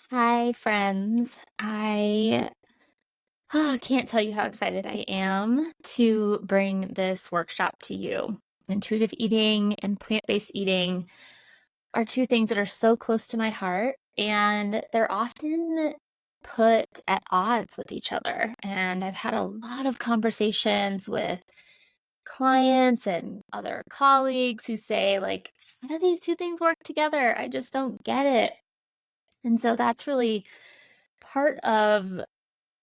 Hi, friends. I can't tell you how excited I am to bring this workshop to you. Intuitive eating and plant based eating are two things that are so close to my heart, and they're often put at odds with each other. And I've had a lot of conversations with clients and other colleagues who say, like, how do these two things work together? I just don't get it. And so that's really part of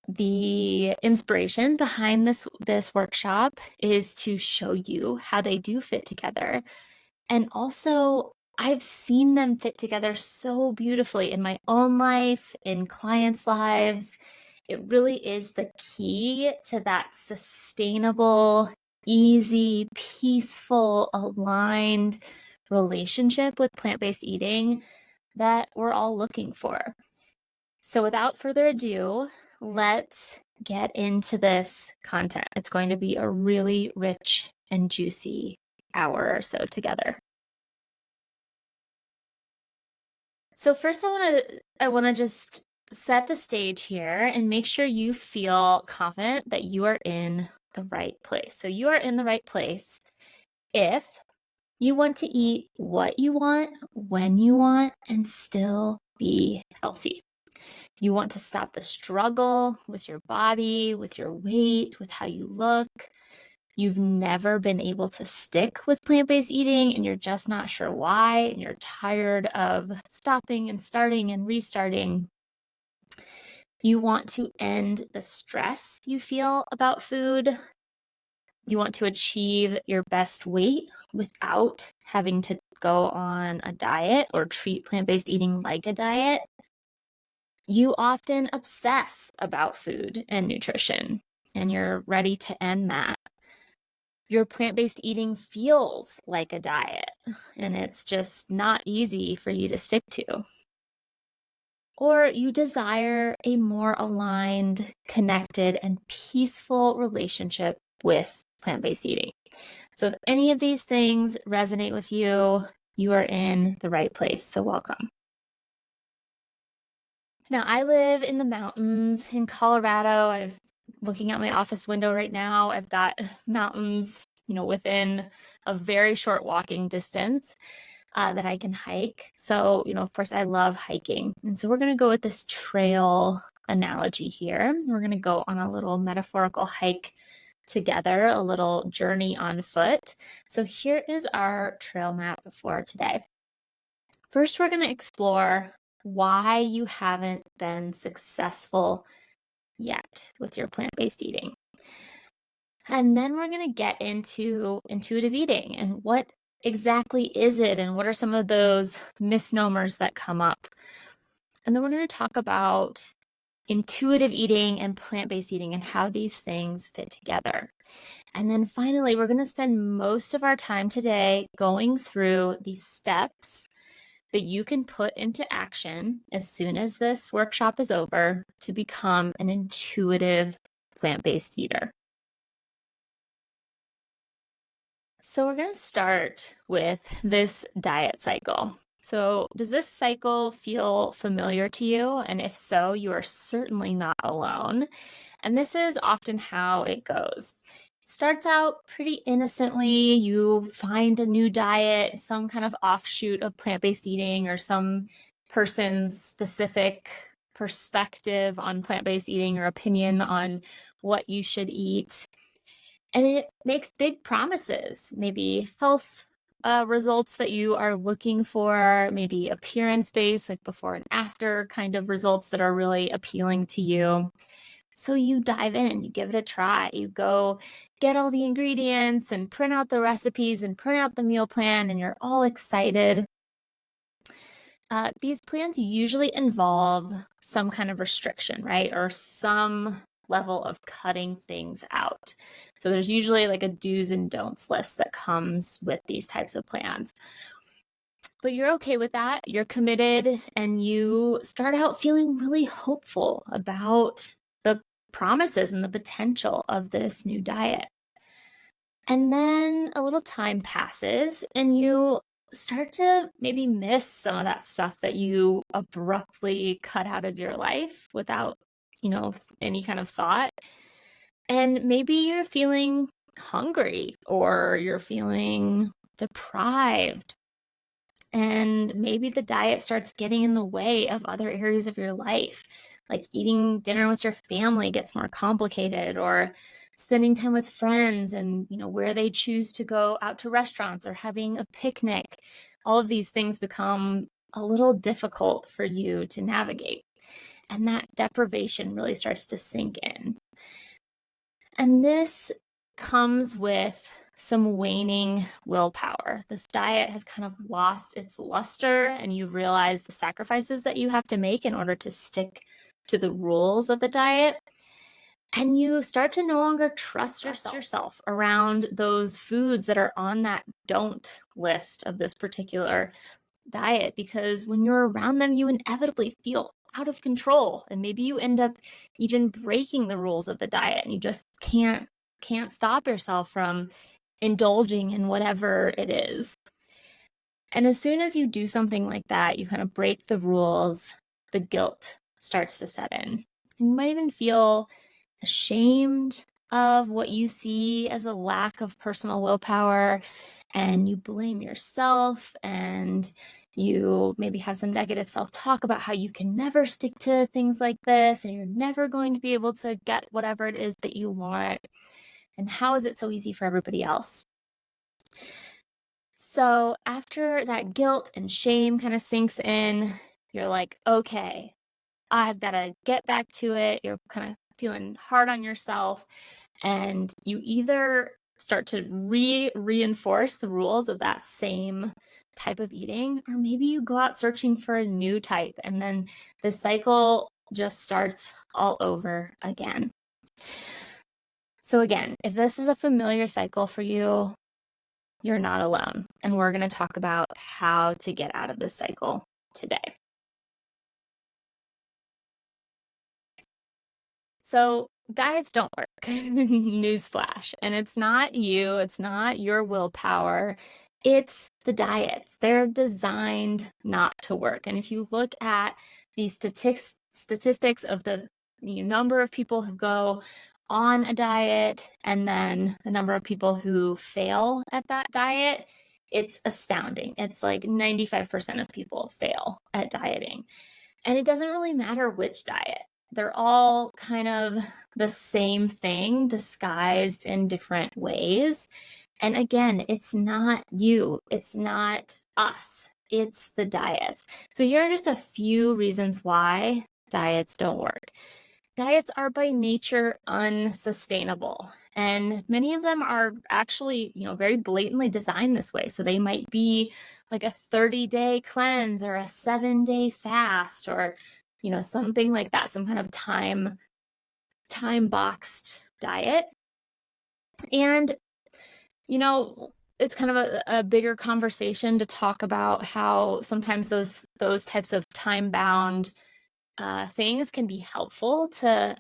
the inspiration behind this workshop is to show you how they do fit together. And also, I've seen them fit together so beautifully in my own life, in clients' lives. It really is the key to that sustainable, easy, peaceful, aligned relationship with plant-based eating that we're all looking for. So without further ado, let's get into this content. It's going to be a really rich and juicy hour or so together. So first I want to just set the stage here and make sure you feel confident that you are in the right place. So you are in the right place if you want to eat what you want, when you want, and still be healthy. You want to stop the struggle with your body, with your weight, with how you look. You've never been able to stick with plant-based eating and you're just not sure why, and you're tired of stopping and starting and restarting. You want to end the stress you feel about food. You want to achieve your best weight without having to go on a diet or treat plant-based eating like a diet. You often obsess about food and nutrition, and you're ready to end that. Your plant-based eating feels like a diet, and it's just not easy for you to stick to. Or you desire a more aligned, connected, and peaceful relationship with plant-based eating. So if any of these things resonate with you, you are in the right place. So welcome. Now, I live in the mountains in Colorado. I'm looking out my office window right now. I've got mountains, within a very short walking distance that I can hike. So, of course, I love hiking. And so we're going to go with this trail analogy here. We're going to go on a little metaphorical hike together, a little journey on foot. So here is our trail map for today. First, we're going to explore why you haven't been successful yet with your plant-based eating. And then we're going to get into intuitive eating and what exactly is it and what are some of those misnomers that come up. And then we're going to talk about intuitive eating and plant-based eating and how these things fit together. And then finally, we're going to spend most of our time today going through these steps that you can put into action as soon as this workshop is over to become an intuitive plant-based eater. So we're going to start with this diet cycle. So does this cycle feel familiar to you? And if so, you are certainly not alone. And this is often how it goes. It starts out pretty innocently. You find a new diet, some kind of offshoot of plant-based eating or some person's specific perspective on plant-based eating or opinion on what you should eat. And it makes big promises, maybe health results that you are looking for, maybe appearance-based, like before and after kind of results that are really appealing to you. So you dive in, you give it a try, you go get all the ingredients and print out the recipes and print out the meal plan, and you're all excited. These plans usually involve some kind of restriction, right? Or some level of cutting things out. So there's usually like a do's and don'ts list that comes with these types of plans. But you're okay with that. You're committed and you start out feeling really hopeful about the promises and the potential of this new diet. And then a little time passes and you start to maybe miss some of that stuff that you abruptly cut out of your life without, any kind of thought. And maybe you're feeling hungry or you're feeling deprived. And maybe the diet starts getting in the way of other areas of your life. Like eating dinner with your family gets more complicated, or spending time with friends and, where they choose to go out to restaurants or having a picnic. All of these things become a little difficult for you to navigate. And that deprivation really starts to sink in. And this comes with some waning willpower. This diet has kind of lost its luster, and you've realized the sacrifices that you have to make in order to stick to the rules of the diet. And you start to no longer trust yourself around those foods that are on that don't list of this particular diet, because when you're around them, you inevitably feel out of control. And maybe you end up even breaking the rules of the diet and you just can't stop yourself from indulging in whatever it is. And as soon as you do something like that, you kind of break the rules, the guilt starts to set in. You might even feel ashamed of what you see as a lack of personal willpower, and you blame yourself, and you maybe have some negative self-talk about how you can never stick to things like this and you're never going to be able to get whatever it is that you want. And how is it so easy for everybody else? So after that guilt and shame kind of sinks in, you're like, okay, I've got to get back to it. You're kind of feeling hard on yourself. And you either start to reinforce the rules of that same type of eating, or maybe you go out searching for a new type. And then the cycle just starts all over again. So again, if this is a familiar cycle for you, you're not alone. And we're going to talk about how to get out of this cycle today. So diets don't work. Newsflash. And it's not you, it's not your willpower. It's the diets. They're designed not to work. And if you look at the statistics of the number of people who go on a diet and then the number of people who fail at that diet, it's astounding. It's like 95% of people fail at dieting. And it doesn't really matter which diet. They're all kind of the same thing disguised in different ways. And again, it's not you, it's not us, it's the diets. So here are just a few reasons why diets don't work. Diets are by nature unsustainable, and many of them are actually, very blatantly designed this way. So they might be like a 30-day cleanse or a 7-day fast, or something like that, some kind of time boxed diet. And it's kind of a bigger conversation to talk about how sometimes those types of time bound things can be helpful to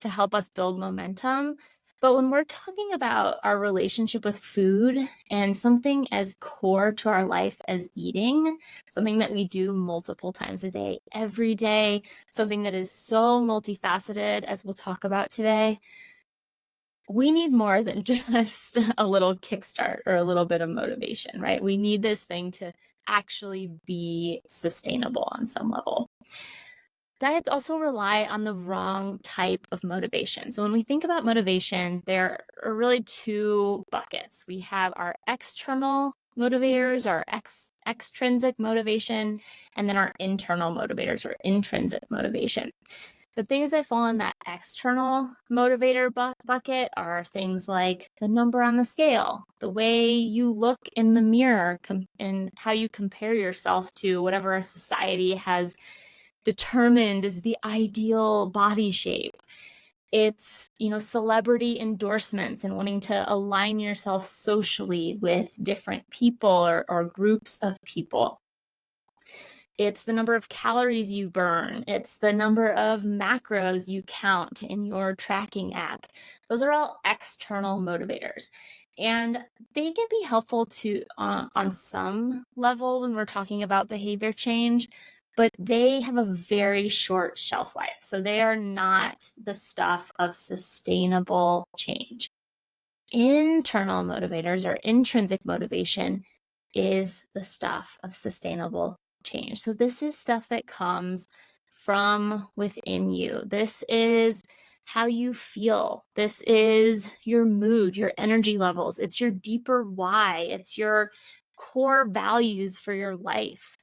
help us build momentum. But when we're talking about our relationship with food and something as core to our life as eating, something that we do multiple times a day, every day, something that is so multifaceted, as we'll talk about today, we need more than just a little kickstart or a little bit of motivation, right? We need this thing to actually be sustainable on some level. Diets also rely on the wrong type of motivation. So when we think about motivation, there are really two buckets. We have our external motivators, our extrinsic motivation, and then our internal motivators or intrinsic motivation. The things that fall in that external motivator bucket are things like the number on the scale, the way you look in the mirror, and how you compare yourself to whatever our society has determined as the ideal body shape. It's, celebrity endorsements and wanting to align yourself socially with different people or groups of people. It's the number of calories you burn. It's the number of macros you count in your tracking app. Those are all external motivators. And they can be helpful to on some level when we're talking about behavior change, but they have a very short shelf life. So they are not the stuff of sustainable change. Internal motivators or intrinsic motivation is the stuff of sustainable change. So this is stuff that comes from within you. This is how you feel. This is your mood, your energy levels. It's your deeper why. It's your core values for your life.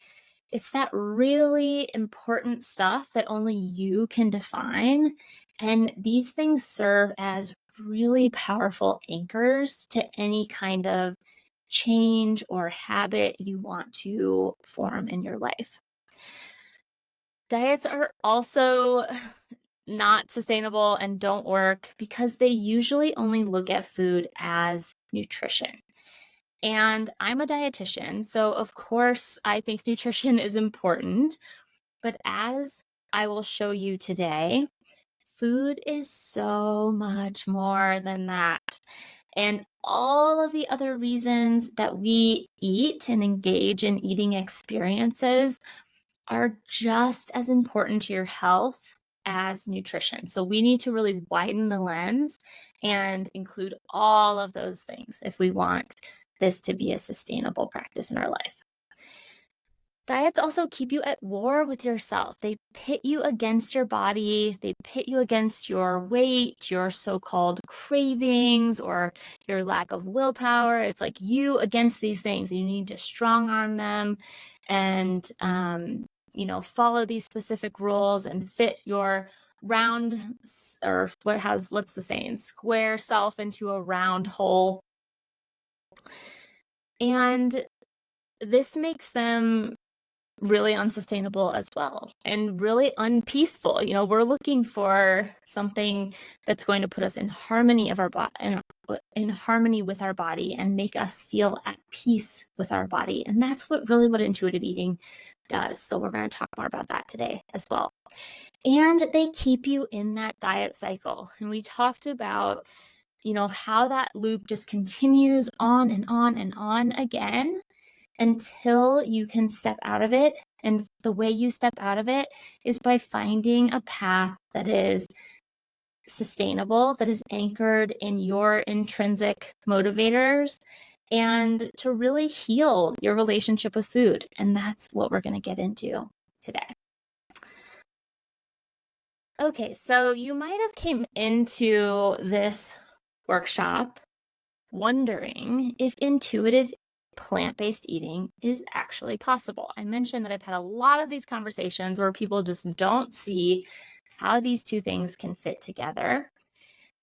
It's that really important stuff that only you can define. And these things serve as really powerful anchors to any kind of change or habit you want to form in your life. Diets are also not sustainable and don't work because they usually only look at food as nutrition. And I'm a dietitian, so of course, I think nutrition is important. But as I will show you today, food is so much more than that. And all of the other reasons that we eat and engage in eating experiences are just as important to your health as nutrition. So we need to really widen the lens and include all of those things if we want this to be a sustainable practice in our life. Diets also keep you at war with yourself. They pit you against your body. They pit you against your weight, your so-called cravings, or your lack of willpower. It's like you against these things. You need to strong arm them and, follow these specific rules and fit your round or what's the saying? Square self into a round hole. And this makes them really unsustainable as well and really unpeaceful. We're looking for something that's going to put us in harmony of our body, in harmony with our body, and make us feel at peace with our body. And that's what intuitive eating does. So we're going to talk more about that today as well. And they keep you in that diet cycle. And we talked about how that loop just continues on and on and on again until you can step out of it. And the way you step out of it is by finding a path that is sustainable, that is anchored in your intrinsic motivators, and to really heal your relationship with food. And that's what we're going to get into today. Okay, so you might have came into this workshop wondering if intuitive plant-based eating is actually possible. I mentioned that I've had a lot of these conversations where people just don't see how these two things can fit together.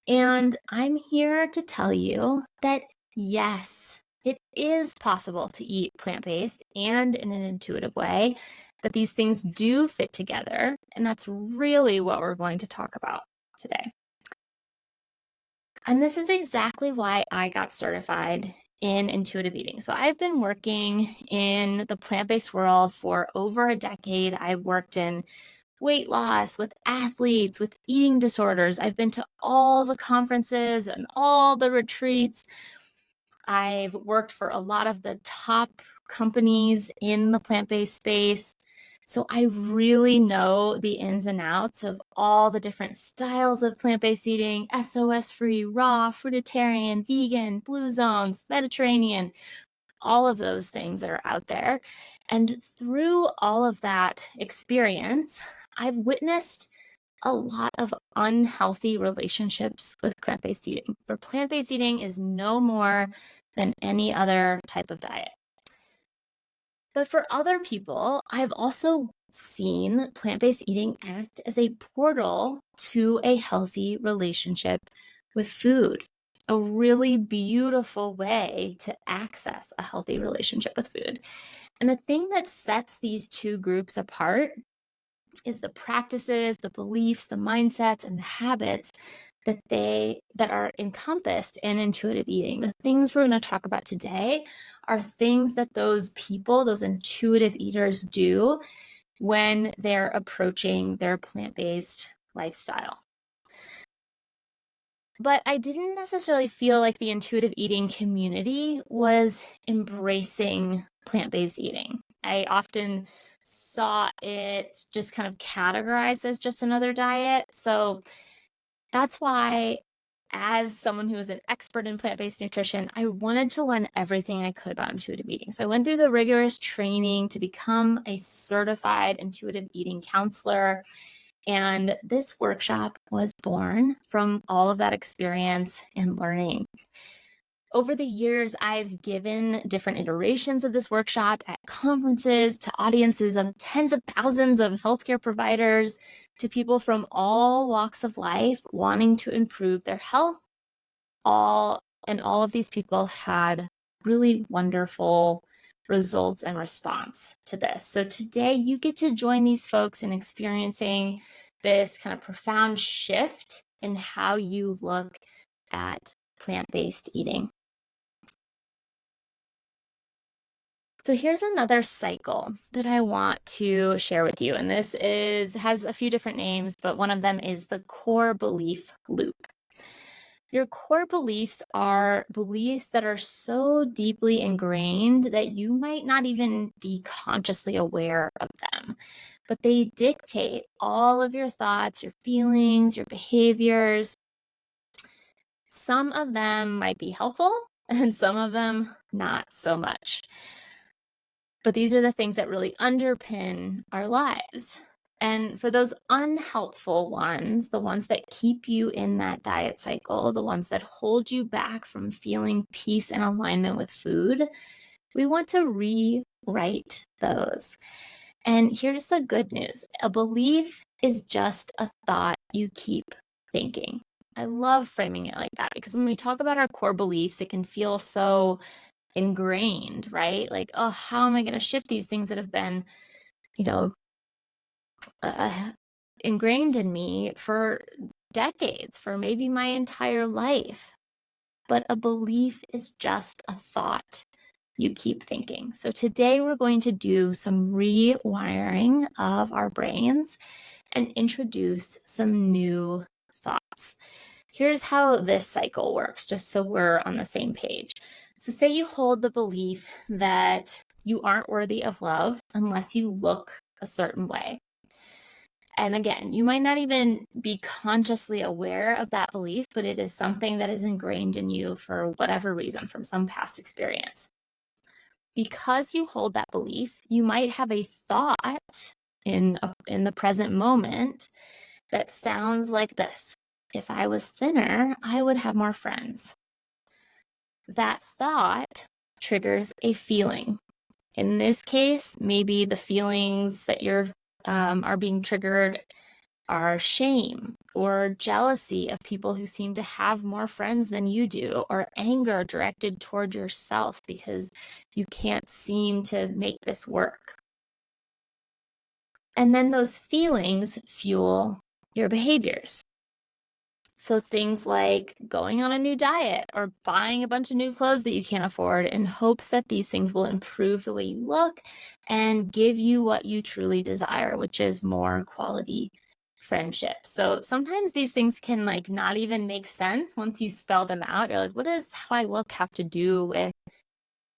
And I'm here to tell you that yes, it is possible to eat plant-based and in an intuitive way, that these things do fit together. And that's really what we're going to talk about today. And this is exactly why I got certified in intuitive eating. So I've been working in the plant-based world for over a decade. I've worked in weight loss with athletes, with eating disorders. I've been to all the conferences and all the retreats. I've worked for a lot of the top companies in the plant-based space. So I really know the ins and outs of all the different styles of plant-based eating: SOS-free, raw, fruitarian, vegan, blue zones, Mediterranean, all of those things that are out there. And through all of that experience, I've witnessed a lot of unhealthy relationships with plant-based eating, where plant-based eating is no more than any other type of diet. But for other people, I've also seen plant-based eating act as a portal to a healthy relationship with food, a really beautiful way to access a healthy relationship with food. And the thing that sets these two groups apart is the practices, the beliefs, the mindsets, and the habits that are encompassed in intuitive eating. The things we're going to talk about today are things that those people, those intuitive eaters, do when they're approaching their plant-based lifestyle. But I didn't necessarily feel like the intuitive eating community was embracing plant-based eating. I often saw it just kind of categorized as just another diet. So that's why, as someone who is an expert in plant-based nutrition, I wanted to learn everything I could about intuitive eating. So I went through the rigorous training to become a certified intuitive eating counselor. And this workshop was born from all of that experience and learning. Over the years, I've given different iterations of this workshop at conferences to audiences of tens of thousands of healthcare providers, to people from all walks of life wanting to improve their health. All of these people had really wonderful results and response to this. So today you get to join these folks in experiencing this kind of profound shift in how you look at plant-based eating. So here's another cycle that I want to share with you. And this has a few different names, but one of them is the core belief loop. Your core beliefs are beliefs that are so deeply ingrained that you might not even be consciously aware of them, but they dictate all of your thoughts, your feelings, your behaviors. Some of them might be helpful and some of them not so much. But these are the things that really underpin our lives. And for those unhelpful ones, the ones that keep you in that diet cycle, the ones that hold you back from feeling peace and alignment with food, we want to rewrite those. And here's the good news. A belief is just a thought you keep thinking. I love framing it like that because when we talk about our core beliefs, it can feel so ingrained, right? Like, oh, how am I going to shift these things that have been, you know, ingrained in me for decades, for maybe my entire life? But a belief is just a thought you keep thinking. So today we're going to do some rewiring of our brains and introduce some new thoughts. Here's how this cycle works, just so we're on the same page. So say you hold the belief that you aren't worthy of love unless you look a certain way. And again, you might not even be consciously aware of that belief, but it is something that is ingrained in you for whatever reason, from some past experience. Because you hold that belief, you might have a thought in the present moment that sounds like this: if I was thinner, I would have more friends. That thought triggers a feeling. In this case, maybe the feelings that are being triggered are shame or jealousy of people who seem to have more friends than you do, or anger directed toward yourself because you can't seem to make this work. And then those feelings fuel your behaviors. So things like going on a new diet or buying a bunch of new clothes that you can't afford in hopes that these things will improve the way you look and give you what you truly desire, which is more quality friendships. So sometimes these things can not even make sense once you spell them out. You're like, what does how I look have to do with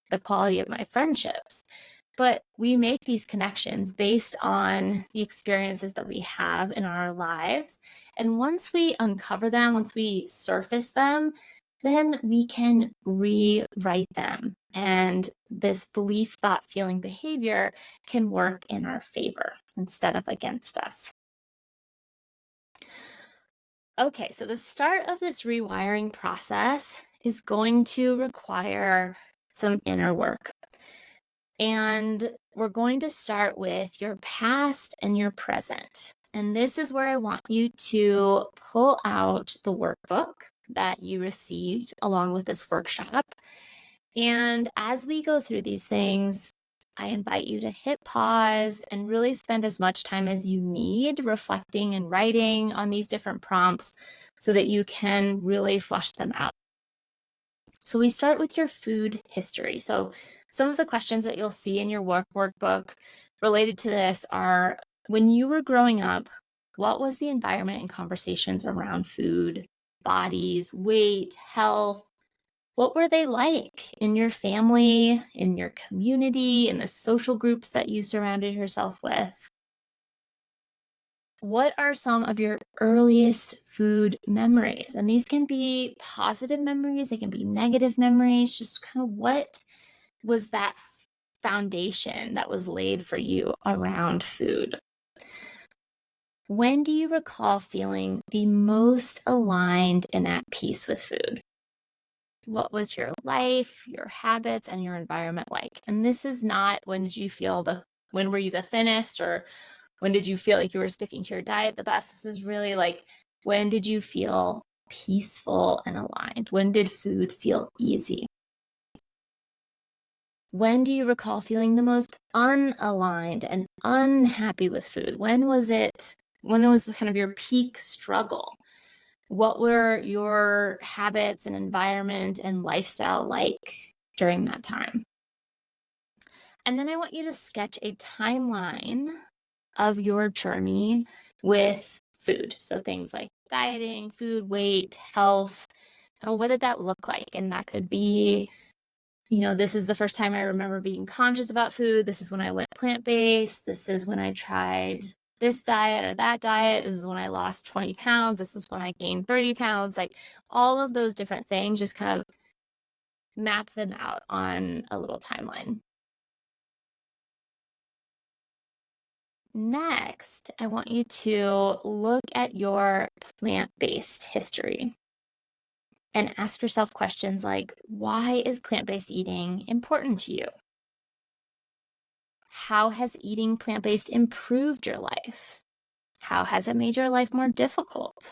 the quality of my friendships? But we make these connections based on the experiences that we have in our lives. And once we uncover them, once we surface them, then we can rewrite them. And this belief, thought, feeling, behavior can work in our favor instead of against us. Okay, so the start of this rewiring process is going to require some inner work. And we're going to start with your past and your present. And this is where I want you to pull out the workbook that you received along with this workshop. And as we go through these things, I invite you to hit pause and really spend as much time as you need reflecting and writing on these different prompts so that you can really flush them out. So we start with your food history. So some of the questions that you'll see in your workbook related to this are: when you were growing up, what was the environment and conversations around food bodies, weight, health. What were they like in your family, in your community, in the social groups that you surrounded yourself with? What are some of your earliest food memories? And these can be positive memories, they can be negative memories, just kind of what was that foundation that was laid for you around food? When do you recall feeling the most aligned and at peace with food? What was your life, your habits, and your environment like? And this is not when were you the thinnest, or when did you feel like you were sticking to your diet the best? This is really like, when did you feel peaceful and aligned? When did food feel easy? When do you recall feeling the most unaligned and unhappy with food? When was kind of your peak struggle? What were your habits and environment and lifestyle like during that time? And then I want you to sketch a timeline of your journey with food. So things like dieting, food, weight, health. What did that look like? And that could be, this is the first time I remember being conscious about food. This is when I went plant-based. This is when I tried this diet or that diet. This is when I lost 20 pounds. This is when I gained 30 pounds. Like, all of those different things, just kind of map them out on a little timeline. Next, I want you to look at your plant-based history and ask yourself questions like, why is plant-based eating important to you? How has eating plant-based improved your life? How has it made your life more difficult?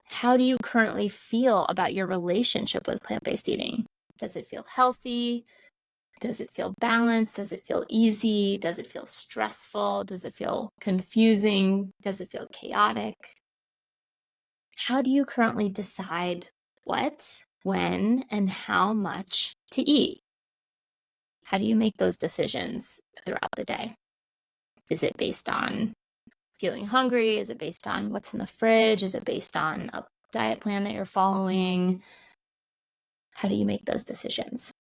How do you currently feel about your relationship with plant-based eating? Does it feel healthy? Does it feel balanced? Does it feel easy? Does it feel stressful? Does it feel confusing? Does it feel chaotic? How do you currently decide what, when, and how much to eat? How do you make those decisions throughout the day? Is it based on feeling hungry? Is it based on what's in the fridge? Is it based on a diet plan that you're following? How do you make those decisions?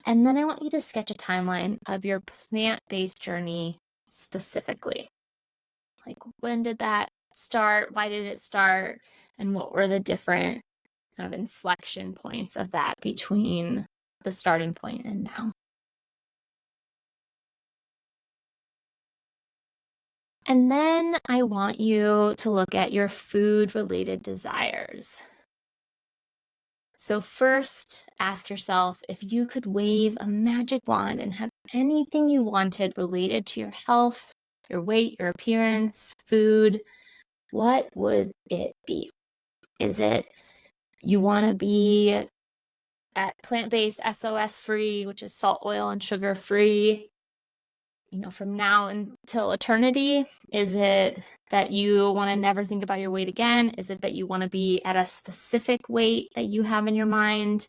And then I want you to sketch a timeline of your plant-based journey specifically. Like, when did that start? Why did it start? And what were the different kind of inflection points of that between the starting point and now? And then I want you to look at your food-related desires. So first, ask yourself, if you could wave a magic wand and have anything you wanted related to your health, your weight, your appearance, food, what would it be? Is it you want to be at plant-based SOS free, which is salt, oil, and sugar free, from now until eternity? Is it that you want to never think about your weight again? Is it that you want to be at a specific weight that you have in your mind?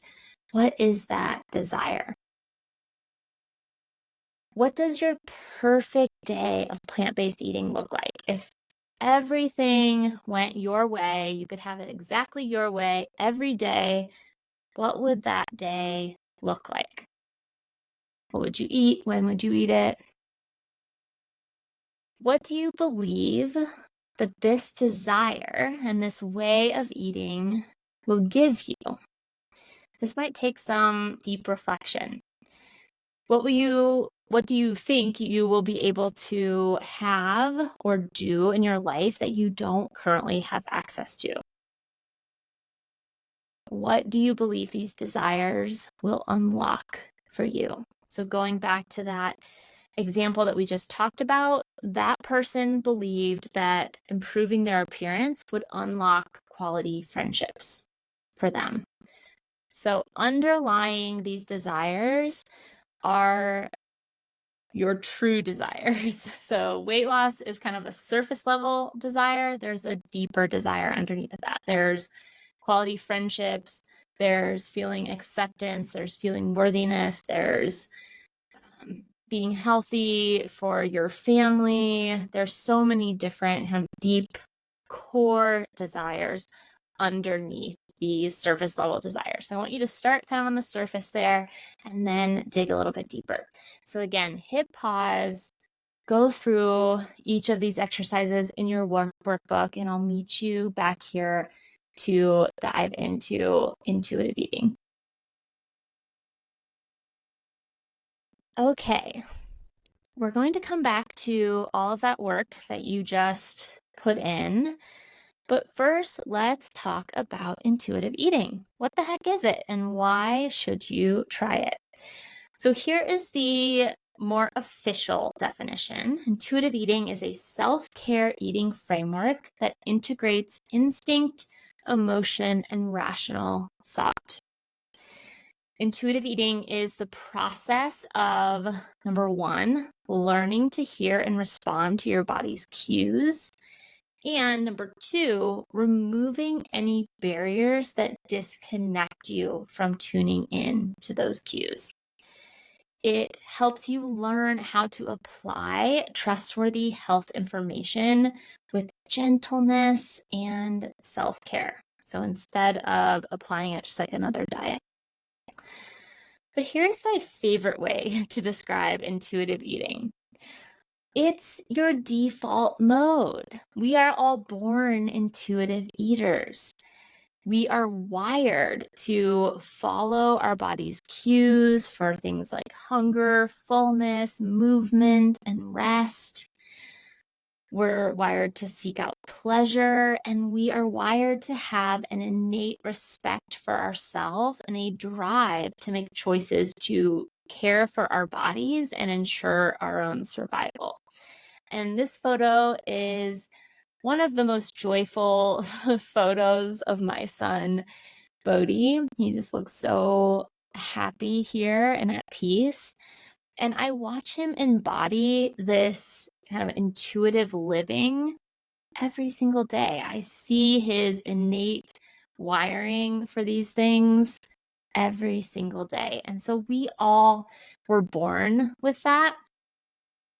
What is that desire? What does your perfect day of plant-based eating look like? If everything went your way, you could have it exactly your way every day, what would that day look like? What would you eat? When would you eat it? What do you believe that this desire and this way of eating will give you? This might take some deep reflection. What do you think you will be able to have or do in your life that you don't currently have access to? What do you believe these desires will unlock for you? So going back to that example that we just talked about, that person believed that improving their appearance would unlock quality friendships for them. So underlying these desires are your true desires. So weight loss is kind of a surface level desire. There's a deeper desire underneath of that. There's quality friendships, there's feeling acceptance, there's feeling worthiness, there's being healthy for your family. There's so many different deep core desires underneath these surface level desires. So I want you to start kind of on the surface there and then dig a little bit deeper. So again, hit pause, go through each of these exercises in your workbook, and I'll meet you back here to dive into intuitive eating. Okay, we're going to come back to all of that work that you just put in. But first, let's talk about intuitive eating. What the heck is it, and why should you try it? So here is the more official definition. Intuitive eating is a self-care eating framework that integrates instinct, emotion, and rational thought. Intuitive eating is the process of, number one, learning to hear and respond to your body's cues. And number two, removing any barriers that disconnect you from tuning in to those cues. It helps you learn how to apply trustworthy health information with gentleness and self-care. So instead of applying it just like another diet. But here's my favorite way to describe intuitive eating. It's your default mode. We are all born intuitive eaters. We are wired to follow our body's cues for things like hunger, fullness, movement, and rest. We're wired to seek out pleasure, and we are wired to have an innate respect for ourselves and a drive to make choices to care for our bodies and ensure our own survival. And this photo is one of the most joyful photos of my son, Bodhi. He just looks so happy here and at peace. And I watch him embody this kind of intuitive living every single day. I see his innate wiring for these things every single day. And so we all were born with that.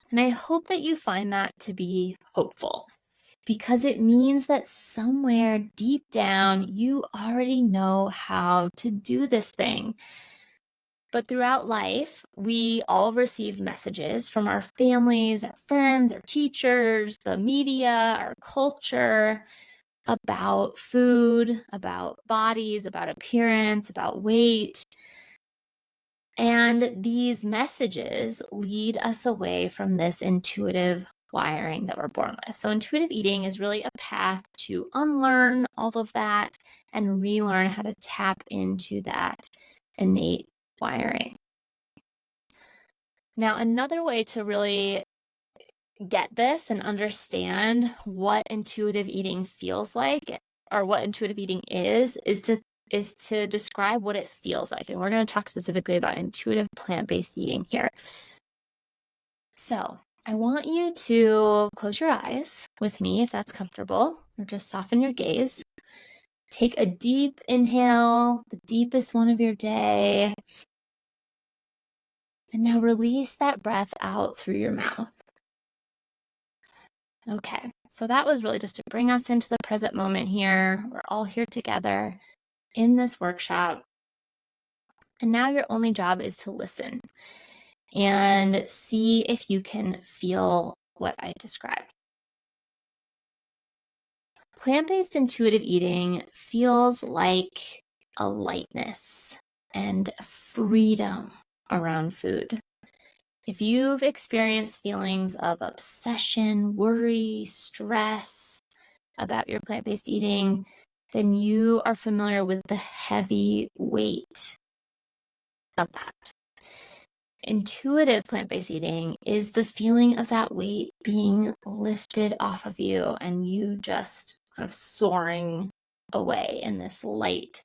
And I hope that you find that to be hopeful, because it means that somewhere deep down, you already know how to do this thing. But throughout life, we all receive messages from our families, our friends, our teachers, the media, our culture about food, about bodies, about appearance, about weight. And these messages lead us away from this intuitive wiring that we're born with. So intuitive eating is really a path to unlearn all of that and relearn how to tap into that innate wiring. Now, another way to really get this and understand what intuitive eating feels like, or what intuitive eating is to describe what it feels like. And we're going to talk specifically about intuitive plant-based eating here. So I want you to close your eyes with me if that's comfortable, or just soften your gaze. Take a deep inhale, the deepest one of your day. And now release that breath out through your mouth. Okay, so that was really just to bring us into the present moment here. We're all here together in this workshop. And now your only job is to listen and see if you can feel what I described. Plant-based intuitive eating feels like a lightness and freedom around food. If you've experienced feelings of obsession, worry, stress about your plant-based eating, then you are familiar with the heavy weight of that. Intuitive plant-based eating is the feeling of that weight being lifted off of you and you just kind of soaring away in this light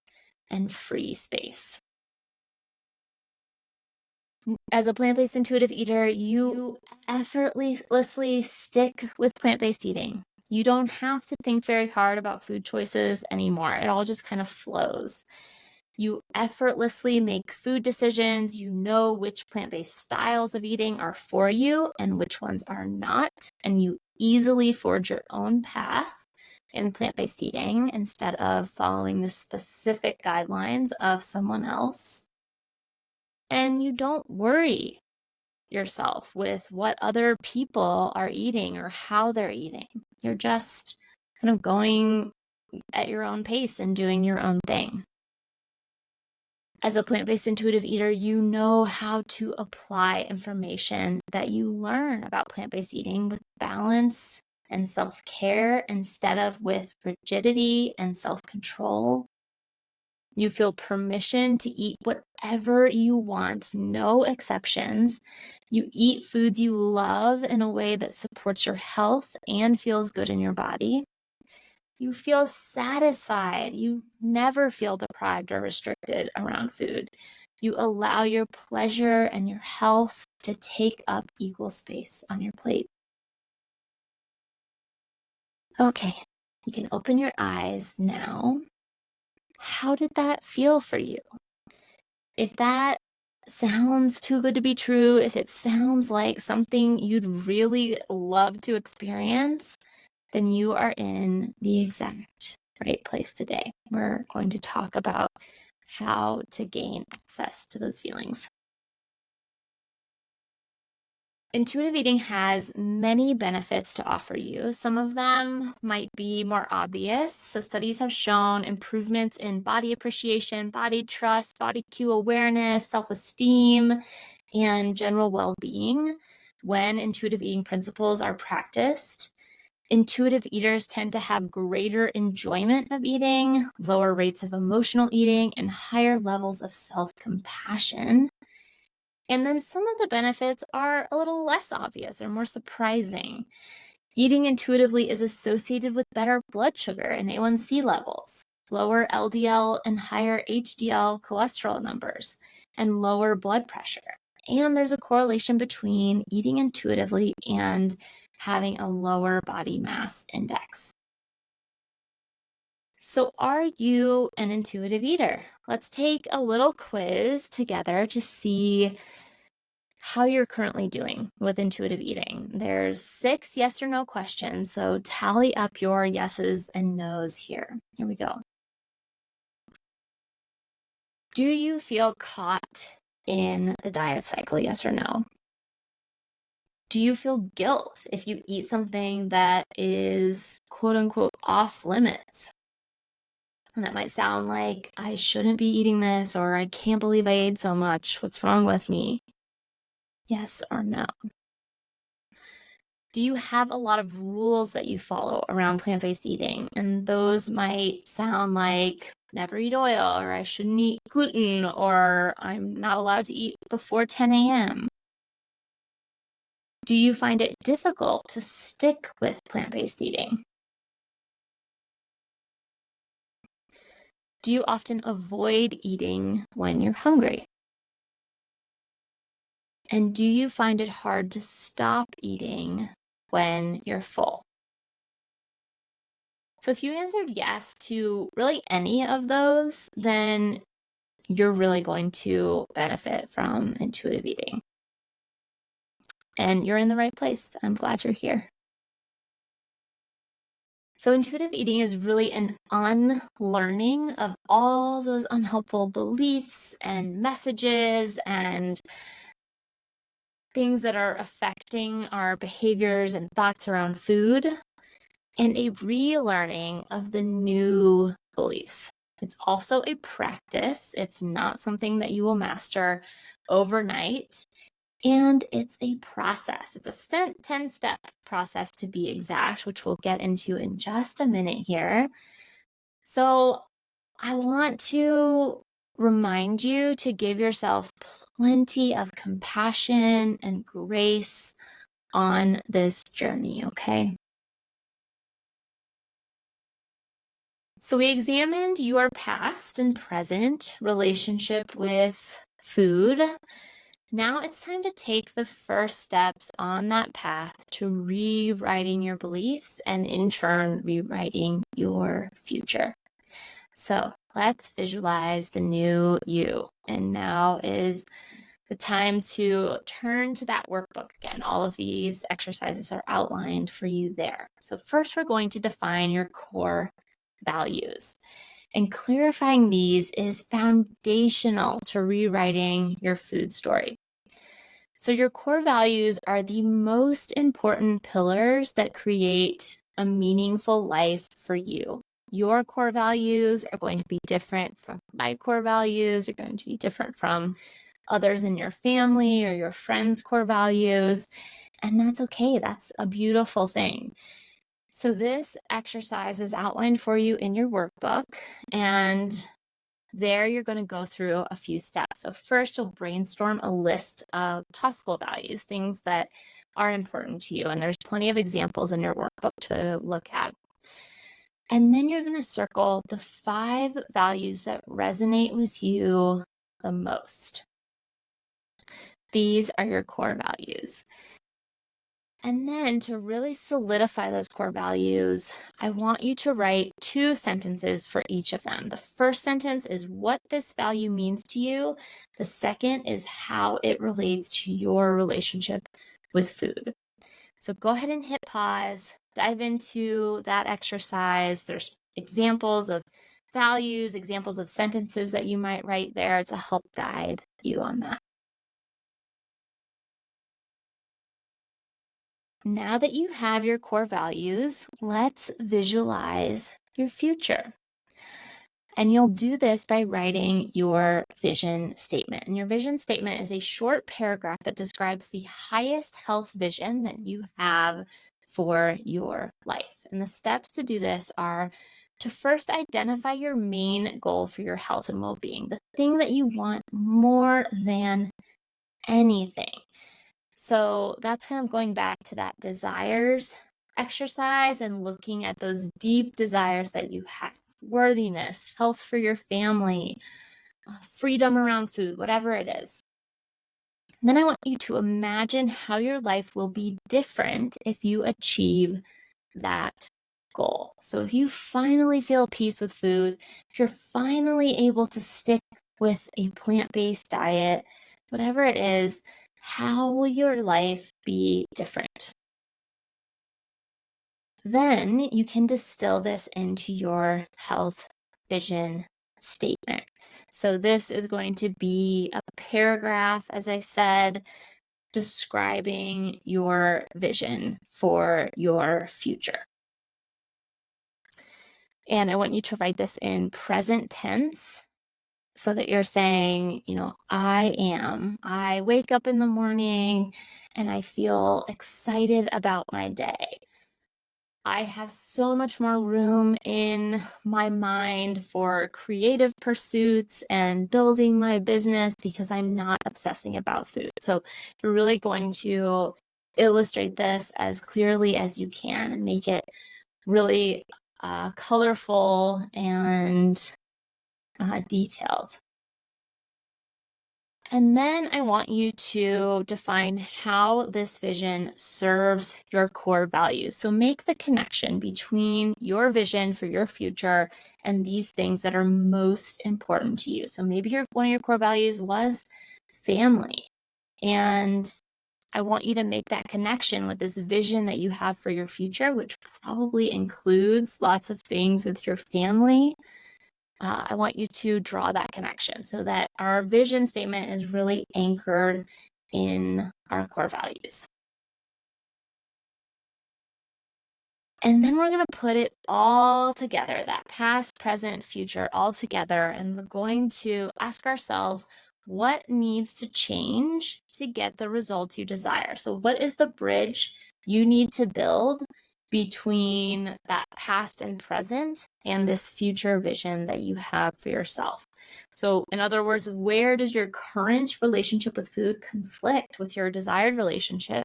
and free space. As a plant-based intuitive eater, you effortlessly stick with plant-based eating. You don't have to think very hard about food choices anymore. It all just kind of flows. You effortlessly make food decisions. You know which plant-based styles of eating are for you and which ones are not. And you easily forge your own path in plant-based eating instead of following the specific guidelines of someone else. And you don't worry yourself with what other people are eating or how they're eating. You're just kind of going at your own pace and doing your own thing. As a plant-based intuitive eater, you know how to apply information that you learn about plant-based eating with balance and self-care instead of with rigidity and self-control. You feel permission to eat whatever you want, no exceptions. You eat foods you love in a way that supports your health and feels good in your body. You feel satisfied. You never feel deprived or restricted around food. You allow your pleasure and your health to take up equal space on your plate. Okay, you can open your eyes now. How did that feel for you? If that sounds too good to be true, if it sounds like something you'd really love to experience, then you are in the exact right place today. We're going to talk about how to gain access to those feelings. Intuitive eating has many benefits to offer you. Some of them might be more obvious. So studies have shown improvements in body appreciation, body trust, body cue awareness, self-esteem, and general well-being when intuitive eating principles are practiced. Intuitive eaters tend to have greater enjoyment of eating, lower rates of emotional eating, and higher levels of self-compassion. And then some of the benefits are a little less obvious or more surprising. Eating intuitively is associated with better blood sugar and A1C levels, lower LDL and higher HDL cholesterol numbers, and lower blood pressure. And there's a correlation between eating intuitively and having a lower body mass index. So are you an intuitive eater? Let's take a little quiz together to see how you're currently doing with intuitive eating. There's 6 yes or no questions, so tally up your yeses and nos here. Here we go. Do you feel caught in the diet cycle, yes or no? Do you feel guilt if you eat something that is quote unquote off limits? And that might sound like, I shouldn't be eating this, or I can't believe I ate so much. What's wrong with me? Yes or no? Do you have a lot of rules that you follow around plant-based eating? And those might sound like never eat oil, or I shouldn't eat gluten, or I'm not allowed to eat before 10 a.m. Do you find it difficult to stick with plant-based eating? Do you often avoid eating when you're hungry? And do you find it hard to stop eating when you're full? So if you answered yes to really any of those, then you're really going to benefit from intuitive eating. And you're in the right place. I'm glad you're here. So intuitive eating is really an unlearning of all those unhelpful beliefs and messages and things that are affecting our behaviors and thoughts around food, and a relearning of the new beliefs. It's also a practice. It's not something that you will master overnight. And it's a process. It's a 10-step process to be exact, which we'll get into in just a minute here. So I want to remind you to give yourself plenty of compassion and grace on this journey, okay? So we examined your past and present relationship with food. Now it's time to take the first steps on that path to rewriting your beliefs and in turn rewriting your future. So let's visualize the new you. And now is the time to turn to that workbook again. All of these exercises are outlined for you there. So first, we're going to define your core values. And clarifying these is foundational to rewriting your food story. So your core values are the most important pillars that create a meaningful life for you. Your core values are going to be different from my core values, are going to be different from others in your family or your friends' core values. And that's okay. That's a beautiful thing. So this exercise is outlined for you in your workbook, and there you're going to go through a few steps. So first, you'll brainstorm a list of possible values, things that are important to you. And there's plenty of examples in your workbook to look at. And then you're going to circle the 5 values that resonate with you the most. These are your core values. And then to really solidify those core values, I want you to write 2 sentences for each of them. The first sentence is what this value means to you. The second is how it relates to your relationship with food. So go ahead and hit pause, dive into that exercise. There's examples of values, examples of sentences that you might write there to help guide you on that. Now that you have your core values, let's visualize your future. And you'll do this by writing your vision statement. And your vision statement is a short paragraph that describes the highest health vision that you have for your life. And the steps to do this are to first identify your main goal for your health and well-being, the thing that you want more than anything. So that's kind of going back to that desires exercise and looking at those deep desires that you have: worthiness, health for your family, freedom around food, whatever it is. Then I want you to imagine how your life will be different if you achieve that goal. So if you finally feel peace with food, if you're finally able to stick with a plant-based diet, whatever it is, how will your life be different? Then you can distill this into your health vision statement. So this is going to be a paragraph, as I said, describing your vision for your future. And I want you to write this in present tense so that you're saying, I wake up in the morning and I feel excited about my day. I have so much more room in my mind for creative pursuits and building my business because I'm not obsessing about food. So you're really going to illustrate this as clearly as you can and make it really colorful and detailed. And then I want you to define how this vision serves your core values. So make the connection between your vision for your future and these things that are most important to you. So maybe one of your core values was family. And I want you to make that connection with this vision that you have for your future, which probably includes lots of things with your family. I want you to draw that connection so that our vision statement is really anchored in our core values. And then we're going to put it all together, that past, present, future, all together. And we're going to ask ourselves, what needs to change to get the results you desire? So what is the bridge you need to build between that past and present and this future vision that you have for yourself? So in other words, where does your current relationship with food conflict with your desired relationship,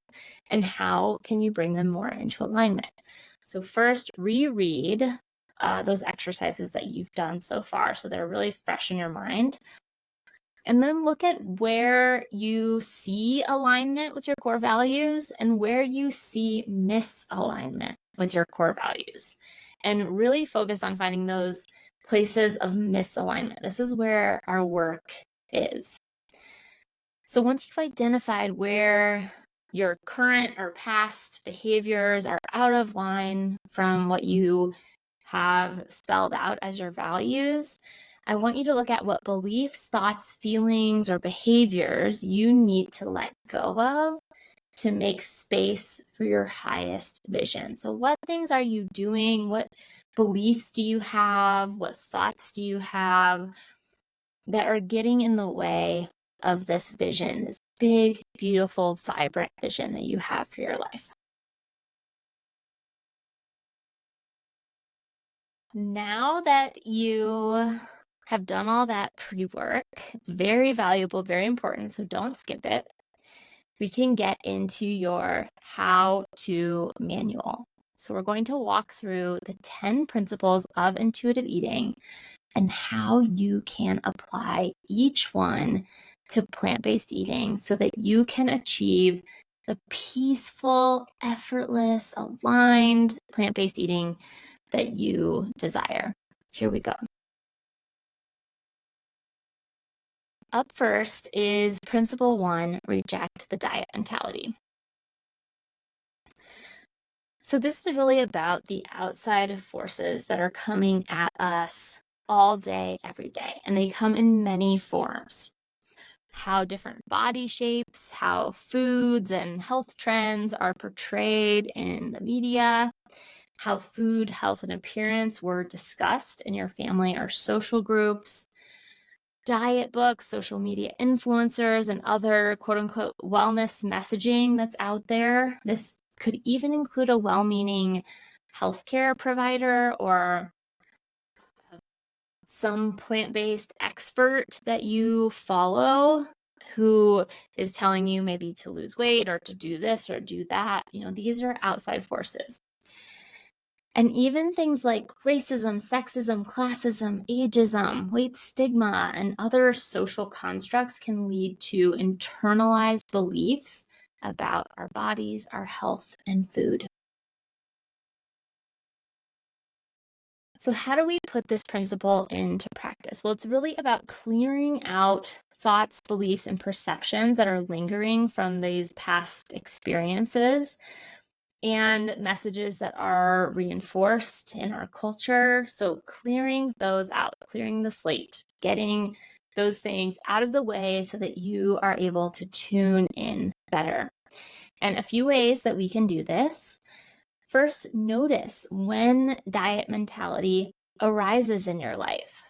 and how can you bring them more into alignment? So first, reread those exercises that you've done so far so they're really fresh in your mind. And then look at where you see alignment with your core values and where you see misalignment with your core values. And really focus on finding those places of misalignment. This is where our work is. So once you've identified where your current or past behaviors are out of line from what you have spelled out as your values, I want you to look at what beliefs, thoughts, feelings, or behaviors you need to let go of to make space for your highest vision. So, what things are you doing? What beliefs do you have? What thoughts do you have that are getting in the way of this vision, this big, beautiful, vibrant vision that you have for your life? Now that you have done all that pre work, it's very valuable, very important, so don't skip it. We can get into your how to manual. So, we're going to walk through the 10 principles of intuitive eating and how you can apply each one to plant-based eating so that you can achieve the peaceful, effortless, aligned plant-based eating that you desire. Here we go. Up first is principle 1, reject the diet mentality. So this is really about the outside forces that are coming at us all day, every day, and they come in many forms. How different body shapes, how foods and health trends are portrayed in the media, how food, health, and appearance were discussed in your family or social groups, diet books, social media influencers, and other quote unquote wellness messaging that's out there. This could even include a well meaning healthcare provider or some plant-based expert that you follow who is telling you maybe to lose weight or to do this or do that. These are outside forces. And even things like racism, sexism, classism, ageism, weight stigma, and other social constructs can lead to internalized beliefs about our bodies, our health, and food. So, how do we put this principle into practice? Well, it's really about clearing out thoughts, beliefs, and perceptions that are lingering from these past experiences and messages that are reinforced in our culture. So, clearing those out, clearing the slate, getting those things out of the way so that you are able to tune in better. And a few ways that we can do this. First, notice when diet mentality arises in your life.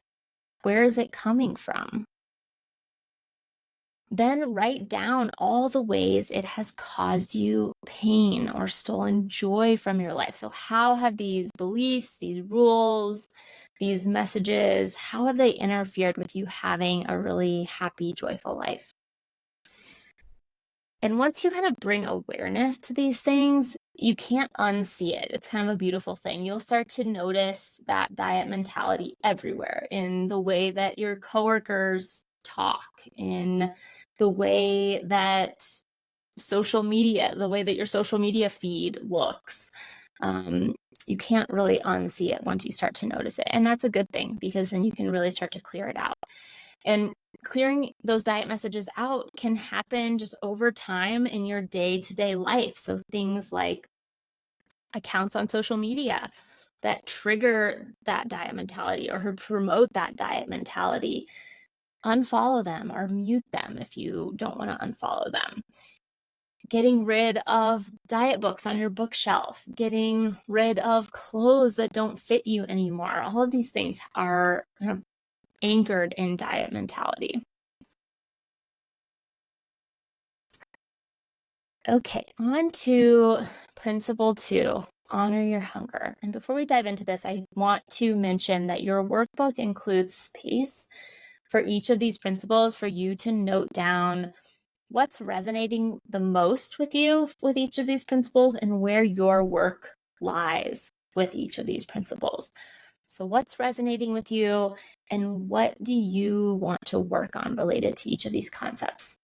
Where is it coming from? Then write down all the ways it has caused you pain or stolen joy from your life. So how have these beliefs, these rules, these messages, how have they interfered with you having a really happy, joyful life? And once you kind of bring awareness to these things, you can't unsee it. It's kind of a beautiful thing. You'll start to notice that diet mentality everywhere in the way that your coworkers talk, in the way that the way that your social media feed looks. You can't really unsee it once you start to notice it. And that's a good thing because then you can really start to clear it out. And clearing those diet messages out can happen just over time in your day-to-day life. So things like accounts on social media that trigger that diet mentality or who promote that diet mentality, unfollow them or mute them if you don't want to unfollow them. Getting rid of diet books on your bookshelf, getting rid of clothes that don't fit you anymore. All of these things are kind of anchored in diet mentality. Okay, on to principle 2, honor your hunger. And before we dive into this, I want to mention that your workbook includes space for each of these principles for you to note down what's resonating the most with you with each of these principles and where your work lies with each of these principles. So what's resonating with you and what do you want to work on related to each of these concepts?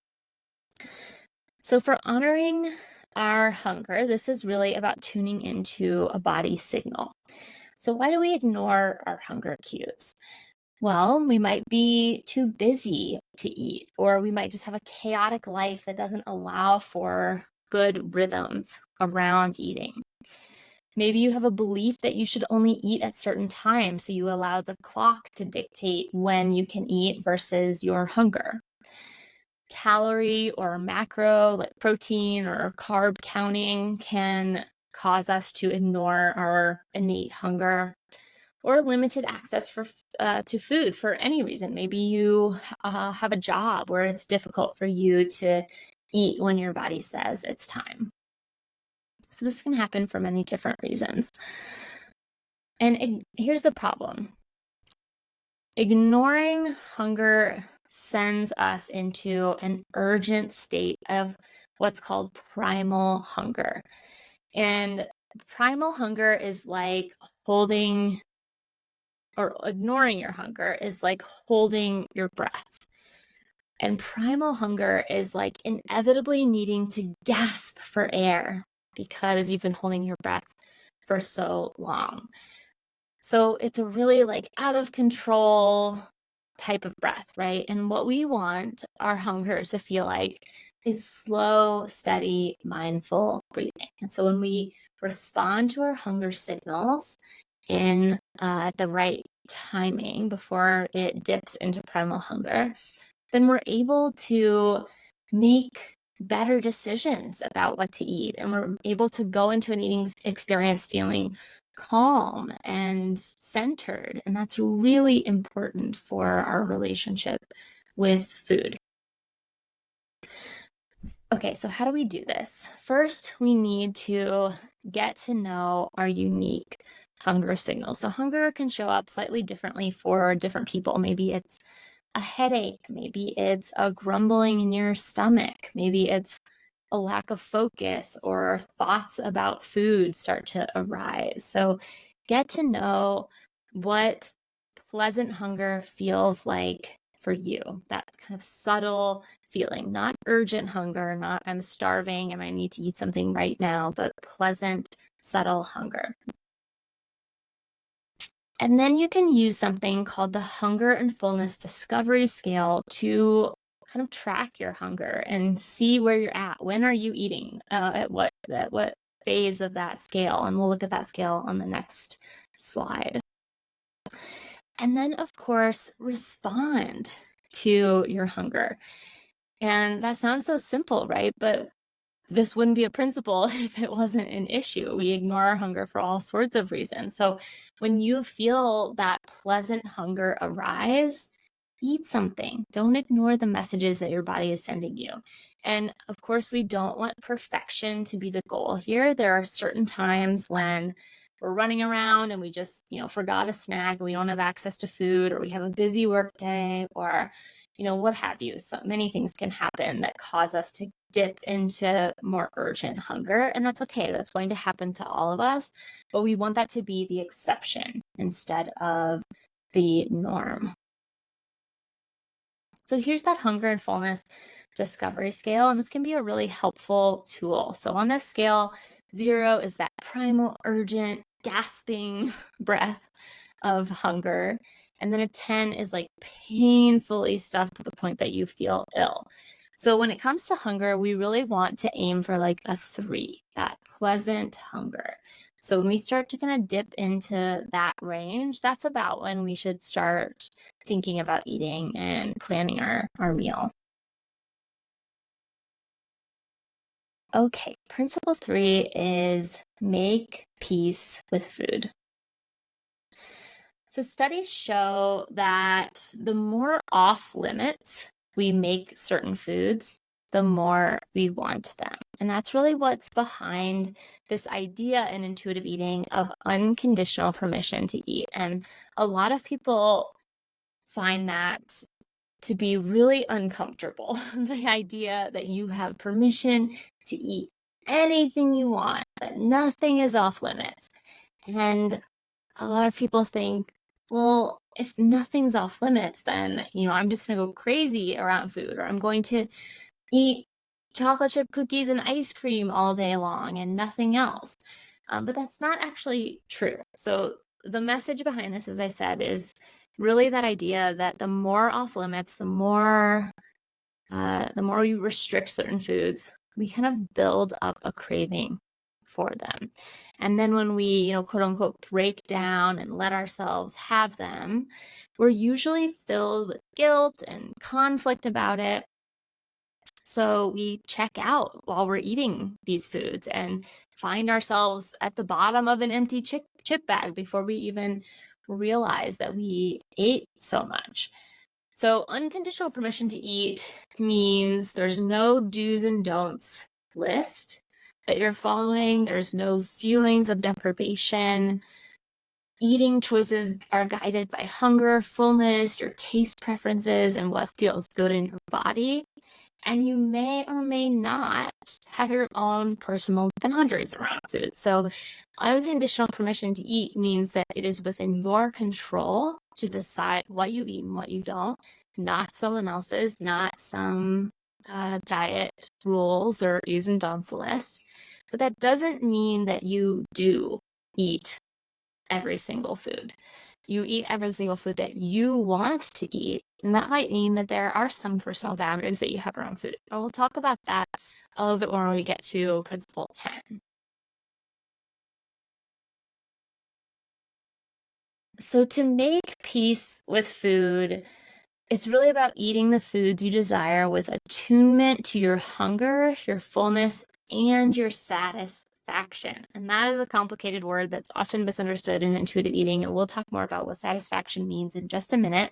So for honoring our hunger, this is really about tuning into a body signal. So why do we ignore our hunger cues? Well, we might be too busy to eat, or we might just have a chaotic life that doesn't allow for good rhythms around eating. Maybe you have a belief that you should only eat at certain times, so you allow the clock to dictate when you can eat versus your hunger. Calorie or macro, like protein or carb counting, can cause us to ignore our innate hunger, or limited access to food for any reason. Maybe you have a job where it's difficult for you to eat when your body says it's time. So this can happen for many different reasons. And here's the problem. Ignoring hunger sends us into an urgent state of what's called primal hunger. And primal hunger is like holding, or ignoring your hunger is like holding your breath. And primal hunger is like inevitably needing to gasp for air because you've been holding your breath for so long. So it's a really like out of control type of breath, right? And what we want our hunger to feel like is slow, steady, mindful breathing. And so when we respond to our hunger signals in at the right timing before it dips into primal hunger, then we're able to make better decisions about what to eat. And we're able to go into an eating experience feeling calm and centered. And that's really important for our relationship with food. Okay, so how do we do this? First, we need to get to know our unique hunger signals. So hunger can show up slightly differently for different people. Maybe it's a headache, maybe it's a grumbling in your stomach, maybe it's a lack of focus, or thoughts about food start to arise. So get to know what pleasant hunger feels like for you. That kind of subtle feeling, not urgent hunger, not I'm starving and I need to eat something right now, but pleasant, subtle hunger. And then you can use something called the Hunger and Fullness Discovery Scale to kind of track your hunger and see where you're at. When are you eating? At what phase of that scale? And we'll look at that scale on the next slide. And then, of course, respond to your hunger. And that sounds so simple, right? But this wouldn't be a principle if it wasn't an issue. We ignore our hunger for all sorts of reasons. So when you feel that pleasant hunger arise, eat something. Don't ignore the messages that your body is sending you. And of course, we don't want perfection to be the goal here. There are certain times when we're running around and we just, forgot a snack and we don't have access to food, or we have a busy work day, or what have you. So many things can happen that cause us to dip into more urgent hunger. And that's okay. That's going to happen to all of us. But we want that to be the exception instead of the norm. So here's that hunger and fullness discovery scale. And this can be a really helpful tool. So on this scale, 0 is that primal, urgent, gasping breath of hunger. And then a 10 is like painfully stuffed to the point that you feel ill. So when it comes to hunger, we really want to aim for like a 3, that pleasant hunger. So when we start to kind of dip into that range, that's about when we should start thinking about eating and planning our meal. Okay, principle 3 is make peace with food. So studies show that the more off limits we make certain foods, the more we want them. And that's really what's behind this idea in intuitive eating of unconditional permission to eat. And a lot of people find that to be really uncomfortable. The idea that you have permission to eat anything you want, that nothing is off limits. And a lot of people think, well, if nothing's off limits, then, I'm just going to go crazy around food, or I'm going to eat chocolate chip cookies and ice cream all day long and nothing else. But that's not actually true. So the message behind this, as I said, is really that idea that the more off limits, the more we restrict certain foods, we kind of build up a craving for them. And then when we, quote unquote, break down and let ourselves have them, we're usually filled with guilt and conflict about it. So we check out while we're eating these foods and find ourselves at the bottom of an empty chip bag before we even realize that we ate so much. So unconditional permission to eat means there's no do's and don'ts list that you're following. There's no feelings of deprivation. Eating choices are guided by hunger, fullness, your taste preferences, and what feels good in your body. And you may or may not have your own personal boundaries around food. So unconditional permission to eat means that it is within your control to decide what you eat and what you don't, not someone else's, not some diet rules or do's and don'ts list. But that doesn't mean that you do eat every single food. You eat every single food that you want to eat. And that might mean that there are some personal boundaries that you have around food. And we'll talk about that a little bit more when we get to principle 10. So to make peace with food, it's really about eating the foods you desire with attunement to your hunger, your fullness, and your satisfaction. And that is a complicated word that's often misunderstood in intuitive eating. And we'll talk more about what satisfaction means in just a minute.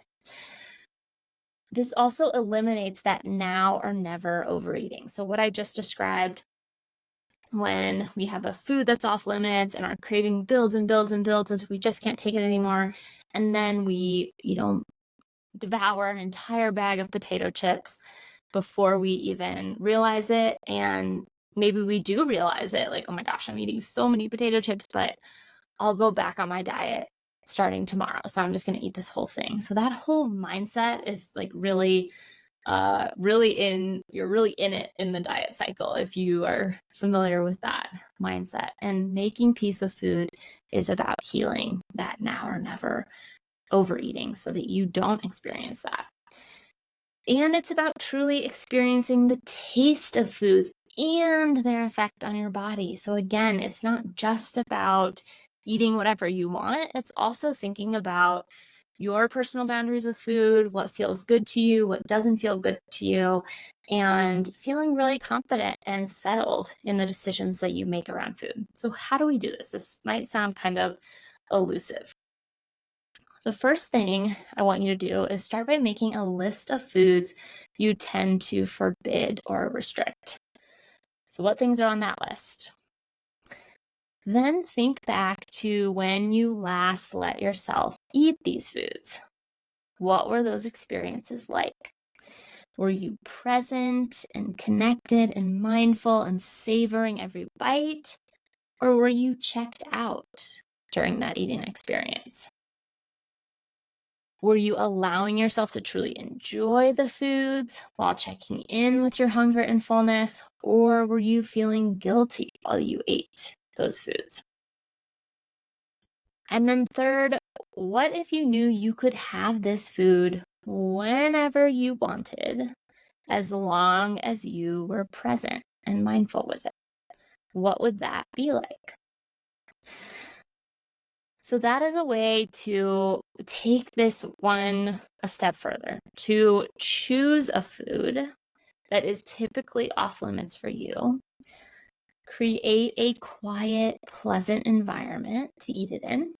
This also eliminates that now or never overeating. So what I just described, when we have a food that's off limits and our craving builds and builds and builds until we just can't take it anymore, and then we, devour an entire bag of potato chips before we even realize it. And maybe we do realize it, like, oh my gosh, I'm eating so many potato chips, but I'll go back on my diet starting tomorrow. So I'm just going to eat this whole thing. So that whole mindset is like really you're really in it in the diet cycle if you are familiar with that mindset. And making peace with food is about healing that now or never overeating so that you don't experience that. And it's about truly experiencing the taste of foods and their effect on your body. So again, it's not just about eating whatever you want. It's also thinking about your personal boundaries with food, what feels good to you, what doesn't feel good to you, and feeling really confident and settled in the decisions that you make around food. So how do we do this? This might sound kind of elusive. The first thing I want you to do is start by making a list of foods you tend to forbid or restrict. So what things are on that list? Then think back to when you last let yourself eat these foods. What were those experiences like? Were you present and connected and mindful and savoring every bite? Or were you checked out during that eating experience? Were you allowing yourself to truly enjoy the foods while checking in with your hunger and fullness? Or were you feeling guilty while you ate those foods? And then third, what if you knew you could have this food whenever you wanted, as long as you were present and mindful with it? What would that be like? So that is a way to take this one a step further, to choose a food that is typically off limits for you, create a quiet, pleasant environment to eat it in,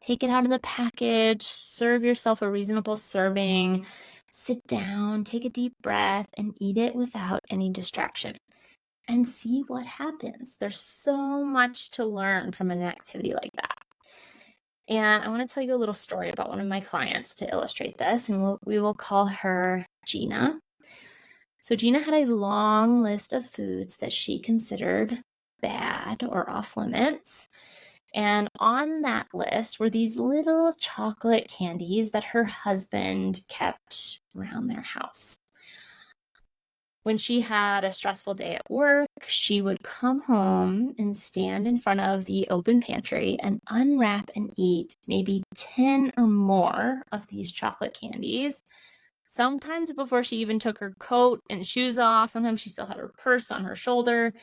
take it out of the package, serve yourself a reasonable serving, sit down, take a deep breath, and eat it without any distraction. And see what happens. There's so much to learn from an activity like that. And I want to tell you a little story about one of my clients to illustrate this, and we will call her Gina. So Gina had a long list of foods that she considered bad or off limits. And on that list were these little chocolate candies that her husband kept around their house. When she had a stressful day at work, she would come home and stand in front of the open pantry and unwrap and eat maybe 10 or more of these chocolate candies. Sometimes before she even took her coat and shoes off, sometimes she still had her purse on her shoulder.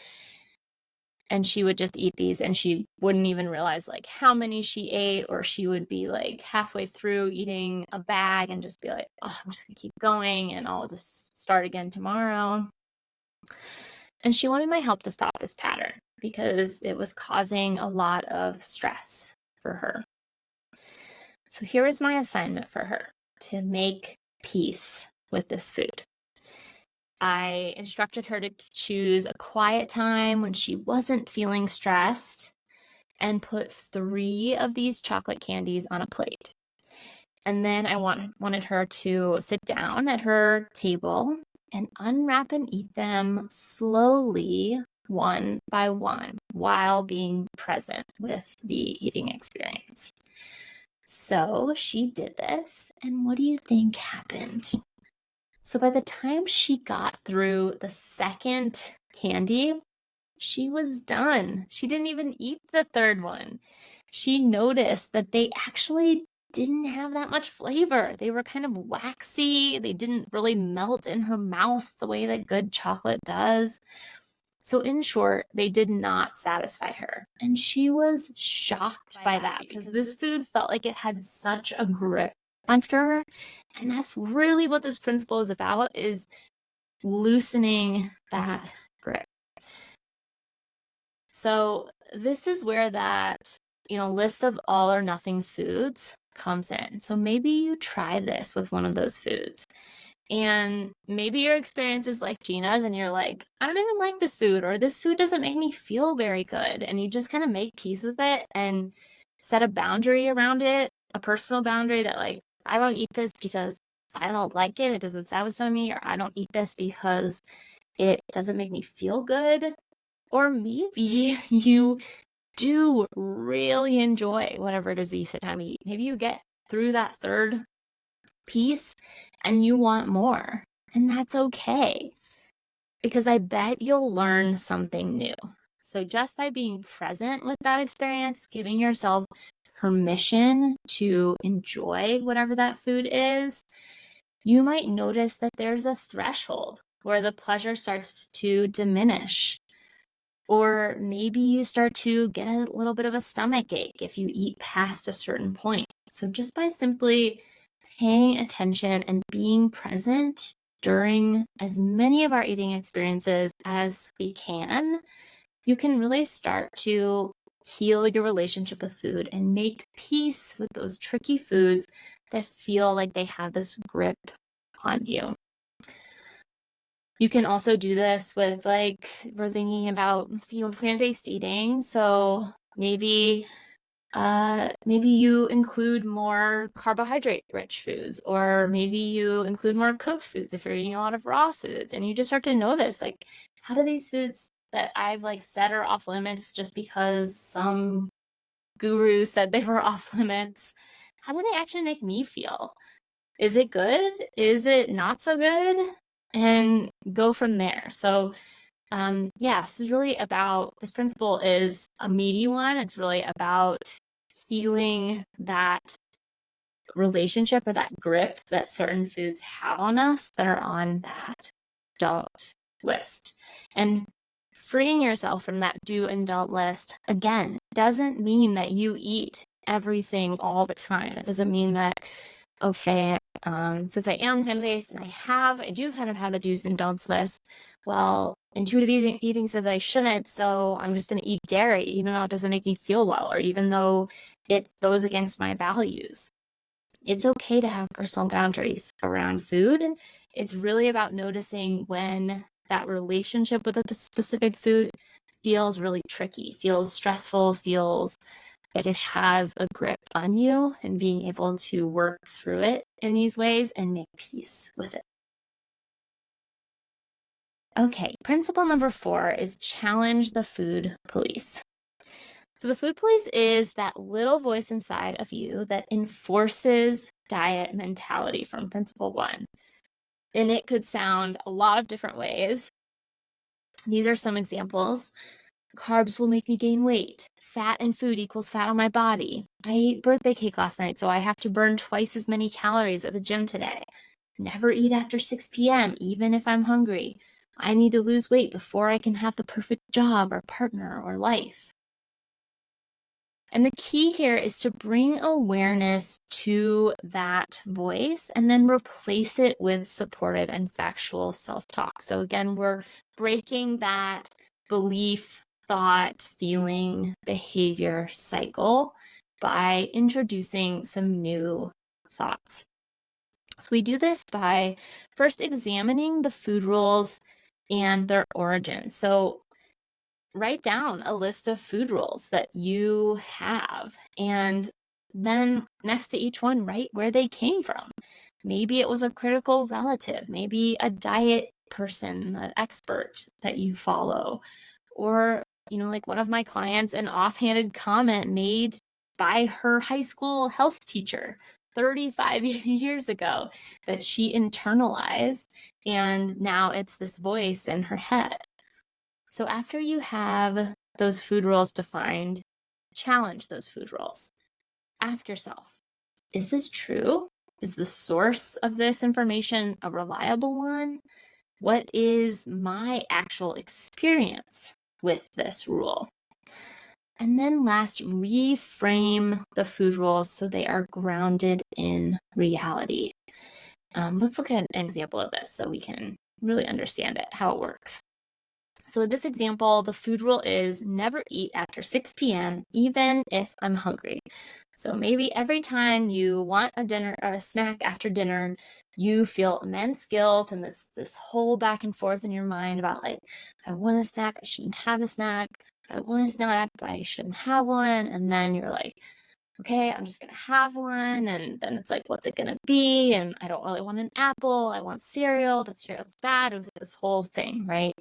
And she would just eat these and she wouldn't even realize like how many she ate, or she would be like halfway through eating a bag and just be like, oh, I'm just gonna keep going and I'll just start again tomorrow. And she wanted my help to stop this pattern because it was causing a lot of stress for her. So here is my assignment for her: to make peace with this food. I instructed her to choose a quiet time when she wasn't feeling stressed and put 3 of these chocolate candies on a plate. And then I wanted her to sit down at her table and unwrap and eat them slowly, one by one, while being present with the eating experience. So she did this, and what do you think happened? So by the time she got through the second candy, she was done. She didn't even eat the third one. She noticed that they actually didn't have that much flavor. They were kind of waxy. They didn't really melt in her mouth the way that good chocolate does. So in short, they did not satisfy her. And she was shocked by that because this food felt like it had such a grip on her. And that's really what this principle is about, is loosening that grip. So this is where that, list of all or nothing foods comes in. So maybe you try this with one of those foods. And maybe your experience is like Gina's and you're like, I don't even like this food, or this food doesn't make me feel very good. And you just kind of make peace with it and set a boundary around it, a personal boundary that like, I don't eat this because I don't like it. It doesn't satisfy me, or I don't eat this because it doesn't make me feel good. Or maybe you do really enjoy whatever it is that you sit down to eat. Maybe you get through that third piece and you want more. And that's okay, because I bet you'll learn something new. So just by being present with that experience, giving yourself permission to enjoy whatever that food is, you might notice that there's a threshold where the pleasure starts to diminish. Or maybe you start to get a little bit of a stomach ache if you eat past a certain point. So just by simply paying attention and being present during as many of our eating experiences as we can, you can really start to heal your relationship with food and make peace with those tricky foods that feel like they have this grip on you. You can also do this with, like, we're thinking about, plant-based eating. So maybe you include more carbohydrate-rich foods, or maybe you include more cooked foods if you're eating a lot of raw foods. And you just start to notice, like, how do these foods that I've like said are off limits just because some guru said they were off limits, how do they actually make me feel? Is it good? Is it not so good? And go from there. So this is really about, this principle is a meaty one. It's really about healing that relationship or that grip that certain foods have on us that are on that don't list. And freeing yourself from that do and don't list, again, doesn't mean that you eat everything all the time. It doesn't mean that, okay, since I am plant-based and I do kind of have a do's and don'ts list, well, intuitive eating says I shouldn't, so I'm just going to eat dairy, even though it doesn't make me feel well, or even though it goes against my values. It's okay to have personal boundaries around food. And it's really about noticing when that relationship with a specific food feels really tricky, feels stressful, feels that it has a grip on you, and being able to work through it in these ways and make peace with it. Okay, principle number 4 is challenge the food police. So the food police is that little voice inside of you that enforces diet mentality from principle 1. And it could sound a lot of different ways. These are some examples. Carbs will make me gain weight. Fat in food equals fat on my body. I ate birthday cake last night, so I have to burn twice as many calories at the gym today. Never eat after 6 p.m., even if I'm hungry. I need to lose weight before I can have the perfect job or partner or life. And the key here is to bring awareness to that voice and then replace it with supportive and factual self-talk. So again, we're breaking that belief, thought, feeling, behavior cycle by introducing some new thoughts. So we do this by first examining the food rules and their origin. So write down a list of food rules that you have, and then next to each one, write where they came from. Maybe it was a critical relative, maybe a diet person, an expert that you follow, or, like one of my clients, an offhanded comment made by her high school health teacher 35 years ago that she internalized, and now it's this voice in her head. So after you have those food rules defined, challenge those food rules. Ask yourself, is this true? Is the source of this information a reliable one? What is my actual experience with this rule? And then last, reframe the food rules so they are grounded in reality. Let's look at an example of this so we can really understand it, how it works. So in this example, the food rule is never eat after 6 p.m., even if I'm hungry. So maybe every time you want a snack after dinner, you feel immense guilt and this whole back and forth in your mind about like, I want a snack, I shouldn't have a snack. I want a snack, but I shouldn't have one. And then you're like, okay, I'm just going to have one. And then it's like, what's it going to be? And I don't really want an apple. I want cereal, but cereal's bad. It was like this whole thing, right?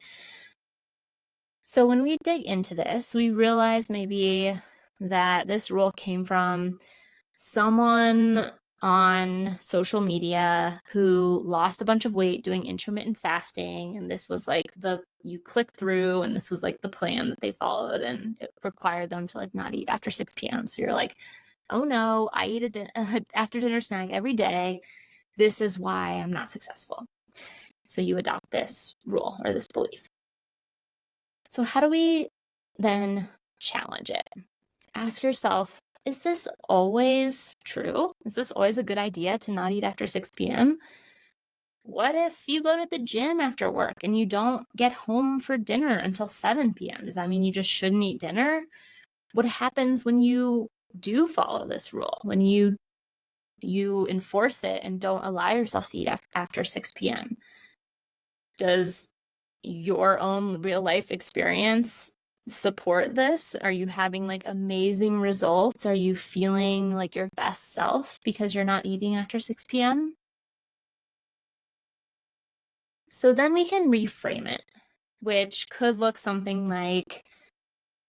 So when we dig into this, we realize maybe that this rule came from someone on social media who lost a bunch of weight doing intermittent fasting. And this was like you click through and this was like the plan that they followed, and it required them to like not eat after 6 p.m. So you're like, oh no, I eat a after dinner snack every day. This is why I'm not successful. So you adopt this rule or this belief. So how do we then challenge it? Ask yourself, is this always true? Is this always a good idea to not eat after 6 p.m.? What if you go to the gym after work and you don't get home for dinner until 7 p.m.? Does that mean you just shouldn't eat dinner? What happens when you do follow this rule, when you enforce it and don't allow yourself to eat after 6 p.m.? Does your own real life experience support this? Are you having like amazing results? Are you feeling like your best self because you're not eating after 6 p.m.? So then we can reframe it, which could look something like,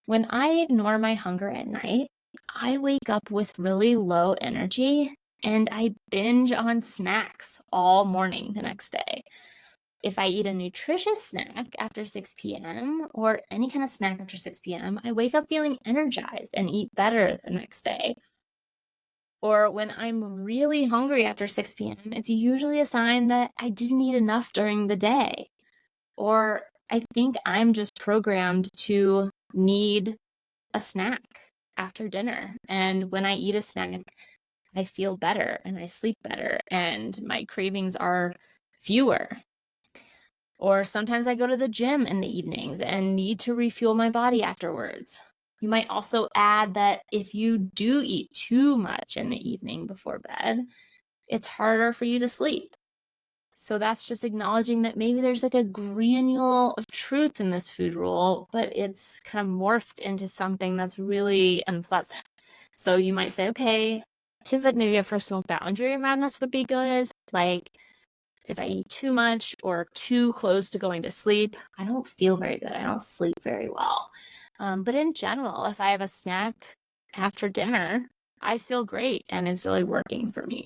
when I ignore my hunger at night, I wake up with really low energy and I binge on snacks all morning the next day. If I eat a nutritious snack after 6 p.m. or any kind of snack after 6 p.m., I wake up feeling energized and eat better the next day. Or when I'm really hungry after 6 p.m., it's usually a sign that I didn't eat enough during the day. Or I think I'm just programmed to need a snack after dinner. And when I eat a snack, I feel better and I sleep better and my cravings are fewer. Or sometimes I go to the gym in the evenings and need to refuel my body afterwards. You might also add that if you do eat too much in the evening before bed, it's harder for you to sleep. So that's just acknowledging that maybe there's like a granule of truth in this food rule, but it's kind of morphed into something that's really unpleasant. So you might say, okay, I think that maybe a personal boundary around this would be good. Like, if I eat too much or too close to going to sleep, I don't feel very good. I don't sleep very well. But in general, if I have a snack after dinner, I feel great and it's really working for me.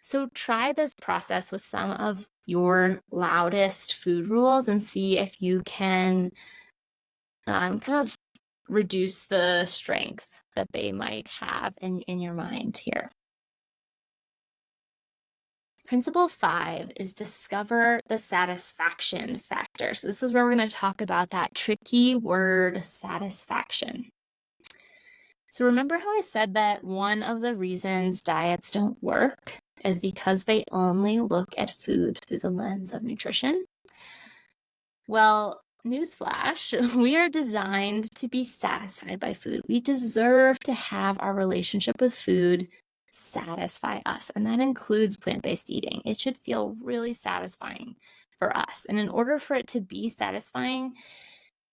So try this process with some of your loudest food rules and see if you can kind of reduce the strength that they might have in your mind here. Principle 5 is discover the satisfaction factor. So this is where we're going to talk about that tricky word, satisfaction. So remember how I said that one of the reasons diets don't work is because they only look at food through the lens of nutrition? Well, newsflash, we are designed to be satisfied by food. We deserve to have our relationship with food satisfy us, and that includes plant-based eating. It should feel really satisfying for us. And in order for it to be satisfying,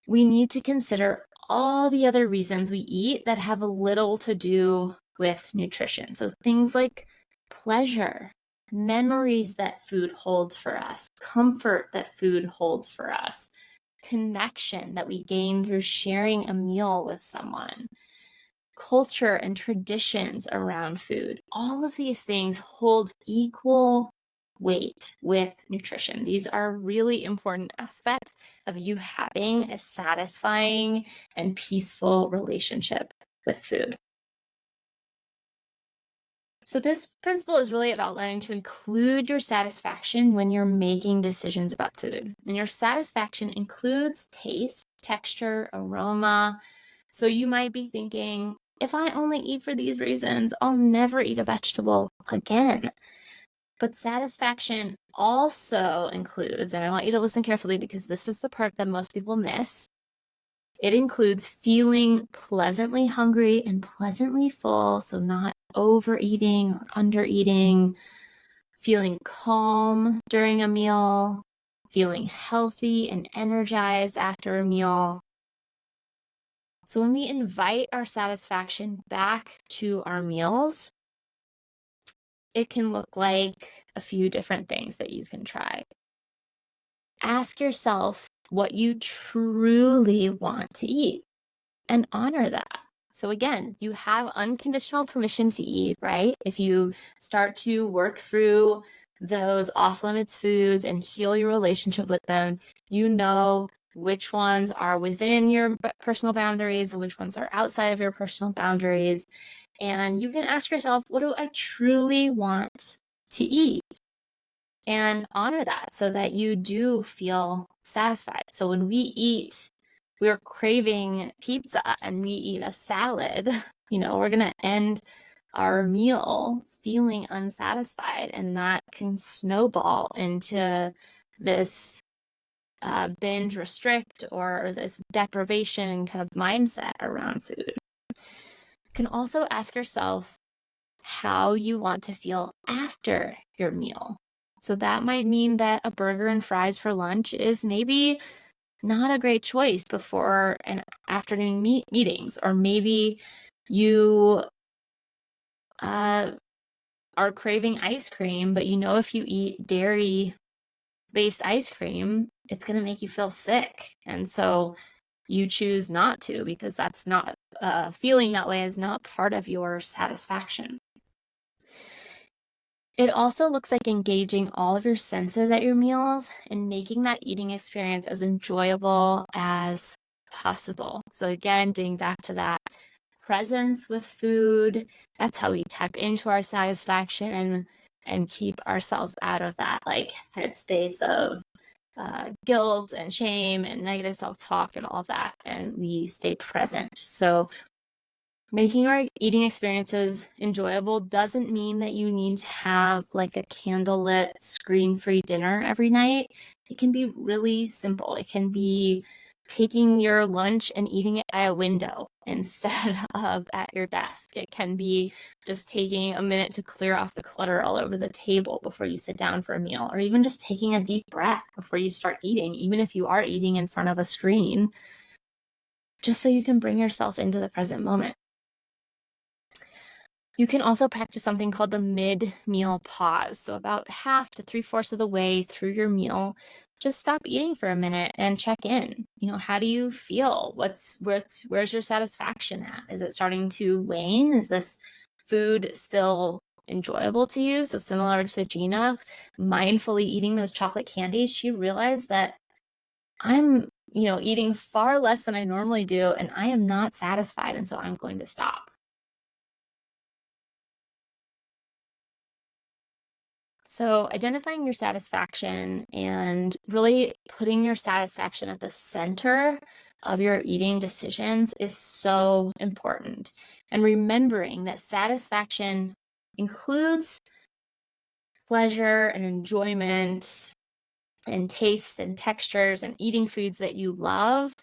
we need to consider all the other reasons we eat that have a little to do with nutrition. So things like pleasure, memories that food holds for us, comfort that food holds for us, connection that we gain through sharing a meal with someone, culture and traditions around food. All of these things hold equal weight with nutrition. These are really important aspects of you having a satisfying and peaceful relationship with food. So this principle is really about learning to include your satisfaction when you're making decisions about food. And your satisfaction includes taste, texture, aroma. So you might be thinking, if I only eat for these reasons, I'll never eat a vegetable again. But satisfaction also includes, and I want you to listen carefully because this is the part that most people miss. It includes feeling pleasantly hungry and pleasantly full, so not overeating or undereating, feeling calm during a meal, feeling healthy and energized after a meal. So when we invite our satisfaction back to our meals, it can look like a few different things that you can try. Ask yourself what you truly want to eat and honor that. So again, you have unconditional permission to eat, right? If you start to work through those off-limits foods and heal your relationship with them, you know which ones are within your personal boundaries and which ones are outside of your personal boundaries. And you can ask yourself, what do I truly want to eat? And honor that so that you do feel satisfied. So when we eat, we're craving pizza and we eat a salad, we're going to end our meal feeling unsatisfied, and that can snowball into this binge restrict or this deprivation kind of mindset around food. You can also ask yourself how you want to feel after your meal. So that might mean that a burger and fries for lunch is maybe not a great choice before and afternoon meetings, or maybe you are craving ice cream, but if you eat dairy-based ice cream, it's going to make you feel sick. And so you choose not to because that's not, feeling that way is not part of your satisfaction. It also looks like engaging all of your senses at your meals and making that eating experience as enjoyable as possible. So again, getting back to that presence with food, that's how we tap into our satisfaction and keep ourselves out of that headspace of guilt and shame and negative self-talk and all of that, and we stay present. So making our eating experiences enjoyable doesn't mean that you need to have a candlelit, screen-free dinner every night. It can be really simple. It can be taking your lunch and eating it by a window instead of at your desk. It can be just taking a minute to clear off the clutter all over the table before you sit down for a meal, or even just taking a deep breath before you start eating, even if you are eating in front of a screen, just so you can bring yourself into the present moment. You can also practice something called the mid-meal pause. So about half to 3/4 of the way through your meal, just stop eating for a minute and check in. How do you feel? Where's your satisfaction at? Is it starting to wane? Is this food still enjoyable to you. So similar to Gina, mindfully eating those chocolate candies, she realized that I'm, eating far less than I normally do, and I am not satisfied, and so I'm going to stop. So, identifying your satisfaction and really putting your satisfaction at the center of your eating decisions is so important. And remembering that satisfaction includes pleasure and enjoyment and tastes and textures and eating foods that you love.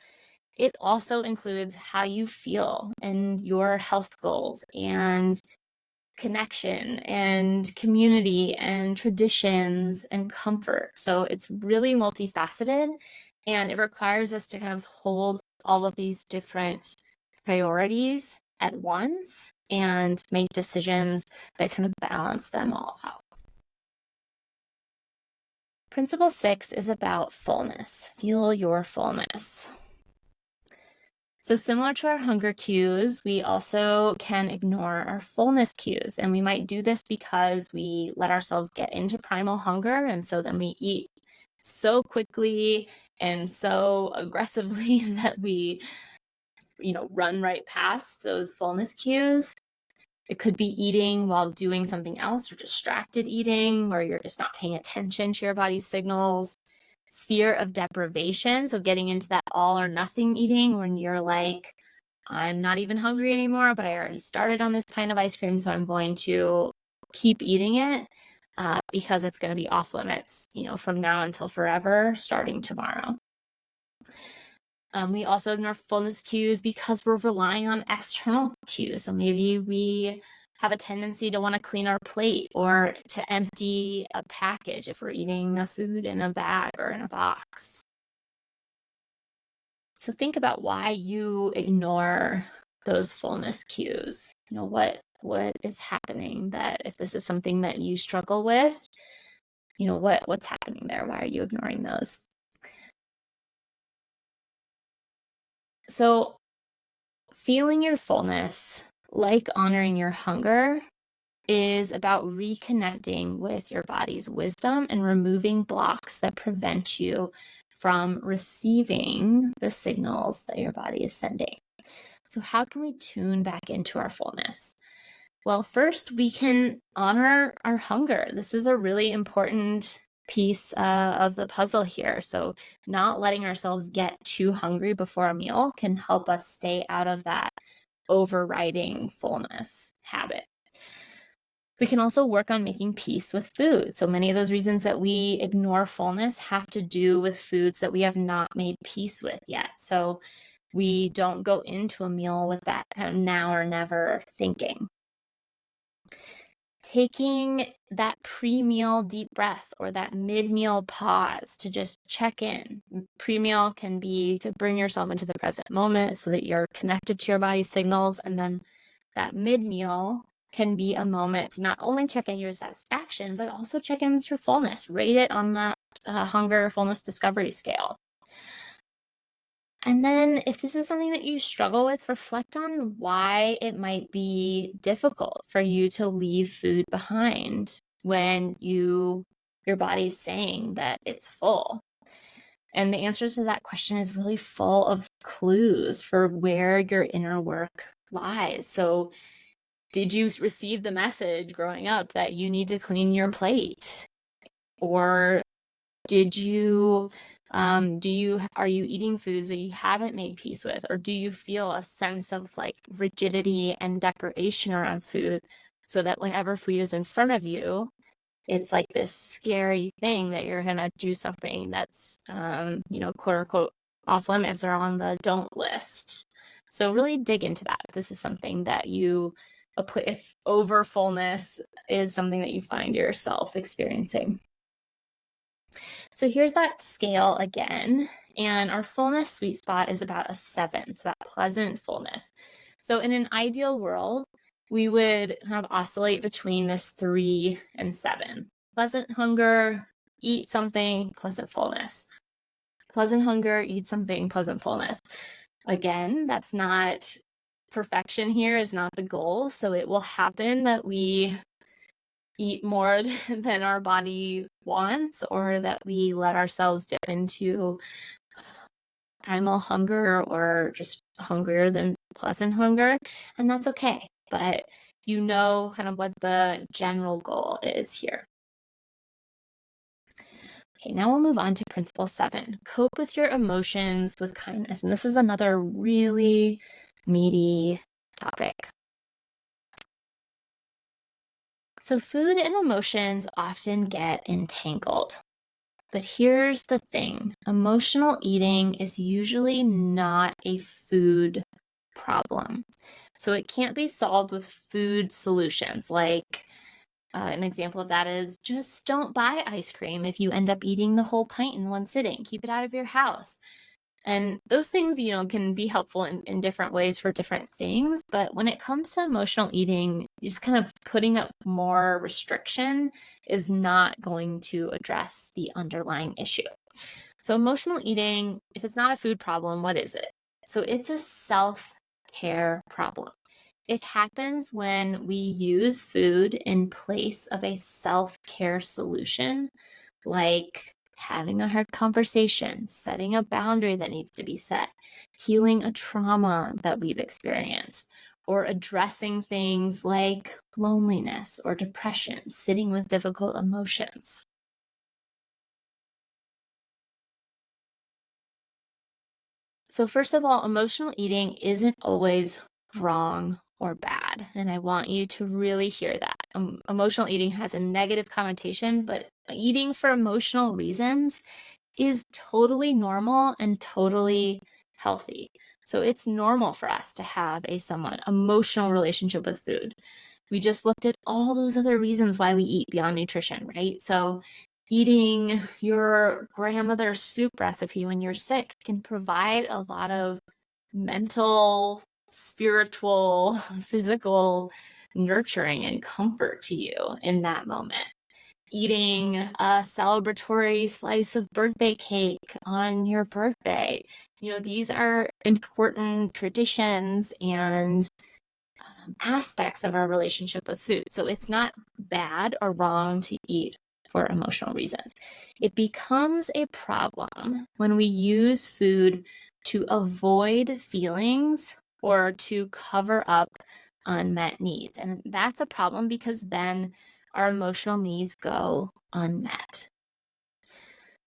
It also includes how you feel and your health goals and connection and community and traditions and comfort. So it's really multifaceted, and it requires us to kind of hold all of these different priorities at once and make decisions that kind of balance them all out. Principle 6 is about fullness. Feel your fullness. So similar to our hunger cues, we also can ignore our fullness cues. And we might do this because we let ourselves get into primal hunger. And so then we eat so quickly and so aggressively that we, run right past those fullness cues. It could be eating while doing something else, or distracted eating, where you're just not paying attention to your body's signals. Fear of deprivation, so getting into that all or nothing eating when you're like, I'm not even hungry anymore, but I already started on this pint of ice cream, so I'm going to keep eating it because it's going to be off limits, from now until forever, starting tomorrow. We also ignore fullness cues because we're relying on external cues. So maybe we have a tendency to want to clean our plate or to empty a package if we're eating a food in a bag or in a box. So think about why you ignore those fullness cues. What is happening, that if this is something that you struggle with, what's happening there? Why are you ignoring those? So feeling your fullness, like honoring your hunger, is about reconnecting with your body's wisdom and removing blocks that prevent you from receiving the signals that your body is sending. So how can we tune back into our fullness? Well, first, we can honor our hunger. This is a really important piece of the puzzle here. So not letting ourselves get too hungry before a meal can help us stay out of that overriding fullness habit. We can also work on making peace with food. So many of those reasons that we ignore fullness have to do with foods that we have not made peace with yet. So we don't go into a meal with that kind of now or never thinking. Taking that pre-meal deep breath or that mid-meal pause to just check in. Pre-meal can be to bring yourself into the present moment so that you're connected to your body's signals. And then that mid-meal can be a moment to not only check in your satisfaction, but also check in with your fullness. Rate it on that hunger fullness discovery scale. And then if this is something that you struggle with, reflect on why it might be difficult for you to leave food behind when your body's saying that it's full. And the answer to that question is really full of clues for where your inner work lies. So did you receive the message growing up that you need to clean your plate? Or did you are you eating foods that you haven't made peace with? Or do you feel a sense of like rigidity and deprivation around food, so that whenever food is in front of you, it's like this scary thing that you're gonna do something that's quote unquote off limits or on the don't list? So really dig into that. This is something that if over fullness is something that you find yourself experiencing. So here's that scale again, and our fullness sweet spot is about a 7, so that pleasant fullness. So in an ideal world, we would kind of oscillate between this 3 and 7. Pleasant hunger, eat something, pleasant fullness. Pleasant hunger, eat something, pleasant fullness. Again, that's not perfection here, is not the goal. So it will happen that we eat more than our body wants, or that we let ourselves dip into primal hunger or just hungrier than pleasant hunger, and that's okay. But you know kind of what the general goal is here. Okay, now we'll move on to principle 7. Cope with your emotions with kindness. And this is another really meaty topic. So food and emotions often get entangled. But here's the thing. Emotional eating is usually not a food problem. So it can't be solved with food solutions. Like an example of that is just don't buy ice cream if you end up eating the whole pint in one sitting. Keep it out of your house. And those things, can be helpful in different ways for different things. But when it comes to emotional eating, just kind of putting up more restriction is not going to address the underlying issue. So emotional eating, if it's not a food problem, what is it? So it's a self-care problem. It happens when we use food in place of a self-care solution, like having a hard conversation, setting a boundary that needs to be set, healing a trauma that we've experienced, or addressing things like loneliness or depression, sitting with difficult emotions. So first of all, emotional eating isn't always wrong or bad. And I want you to really hear that. Emotional eating has a negative connotation, but eating for emotional reasons is totally normal and totally healthy. So it's normal for us to have a somewhat emotional relationship with food. We just looked at all those other reasons why we eat beyond nutrition, right? So eating your grandmother's soup recipe when you're sick can provide a lot of mental, spiritual, physical nurturing and comfort to you in that moment. Eating a celebratory slice of birthday cake on your birthday. These are important traditions and aspects of our relationship with food. So it's not bad or wrong to eat for emotional reasons. It becomes a problem when we use food to avoid feelings or to cover up unmet needs. And that's a problem because then our emotional needs go unmet.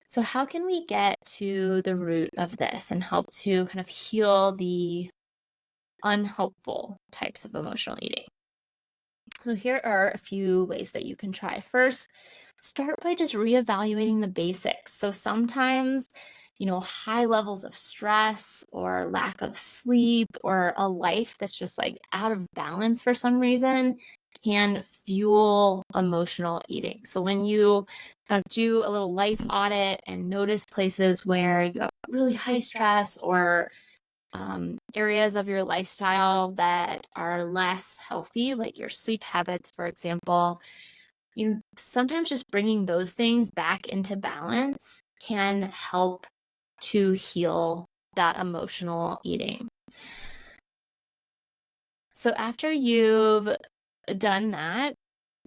So how can we get to the root of this and help to kind of heal the unhelpful types of emotional eating? So here are a few ways that you can try. First, start by just reevaluating the basics. So sometimes, high levels of stress or lack of sleep or a life that's just like out of balance for some reason can fuel emotional eating. So when you kind of do a little life audit and notice places where you have really high stress or areas of your lifestyle that are less healthy, like your sleep habits, for example, sometimes just bringing those things back into balance can help to heal that emotional eating. So after you've done that,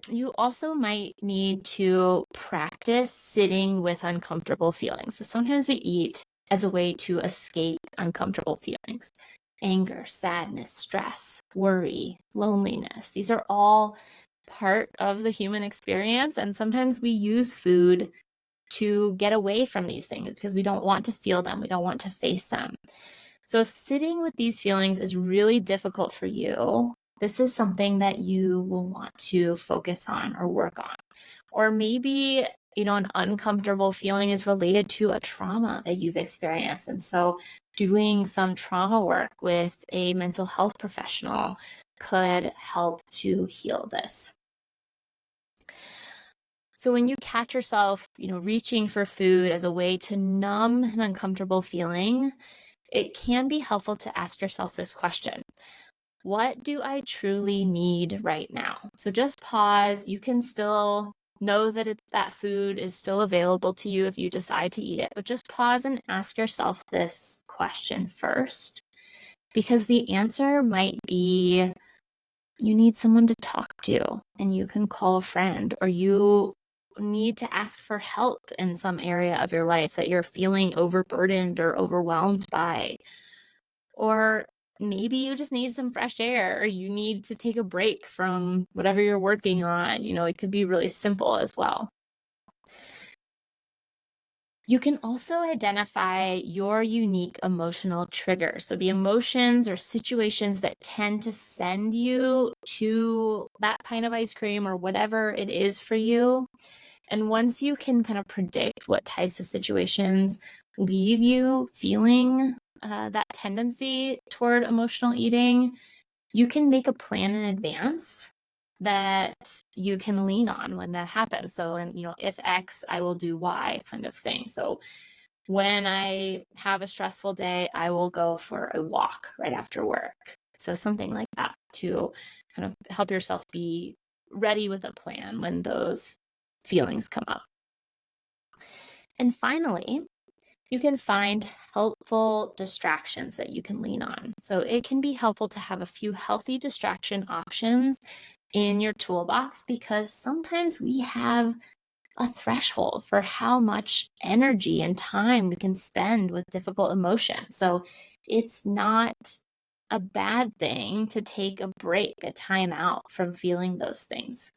you also might need to practice sitting with uncomfortable feelings. So sometimes we eat as a way to escape uncomfortable feelings. Anger, sadness, stress, worry, loneliness. These are all part of the human experience. And sometimes we use food to get away from these things because we don't want to feel them. We don't want to face them. So if sitting with these feelings is really difficult for you, this is something that you will want to focus on or work on. Or maybe, an uncomfortable feeling is related to a trauma that you've experienced. And so doing some trauma work with a mental health professional could help to heal this. So when you catch yourself, reaching for food as a way to numb an uncomfortable feeling, it can be helpful to ask yourself this question. What do I truly need right now? So just pause. You can still know that that food is still available to you if you decide to eat it, but just pause and ask yourself this question first, because the answer might be you need someone to talk to, and you can call a friend, or you need to ask for help in some area of your life that you're feeling overburdened or overwhelmed by. Or maybe you just need some fresh air, or you need to take a break from whatever you're working on. It could be really simple as well. You can also identify your unique emotional trigger. So, the emotions or situations that tend to send you to that pint of ice cream or whatever it is for you. And once you can kind of predict what types of situations leave you feeling that tendency toward emotional eating, you can make a plan in advance that you can lean on when that happens. So, and if X, I will do Y kind of thing. So, when I have a stressful day, I will go for a walk right after work. So, something like that to kind of help yourself be ready with a plan when those feelings come up. And finally, you can find helpful distractions that you can lean on. So it can be helpful to have a few healthy distraction options in your toolbox, because sometimes we have a threshold for how much energy and time we can spend with difficult emotions. So it's not a bad thing to take a break, a time out from feeling those things.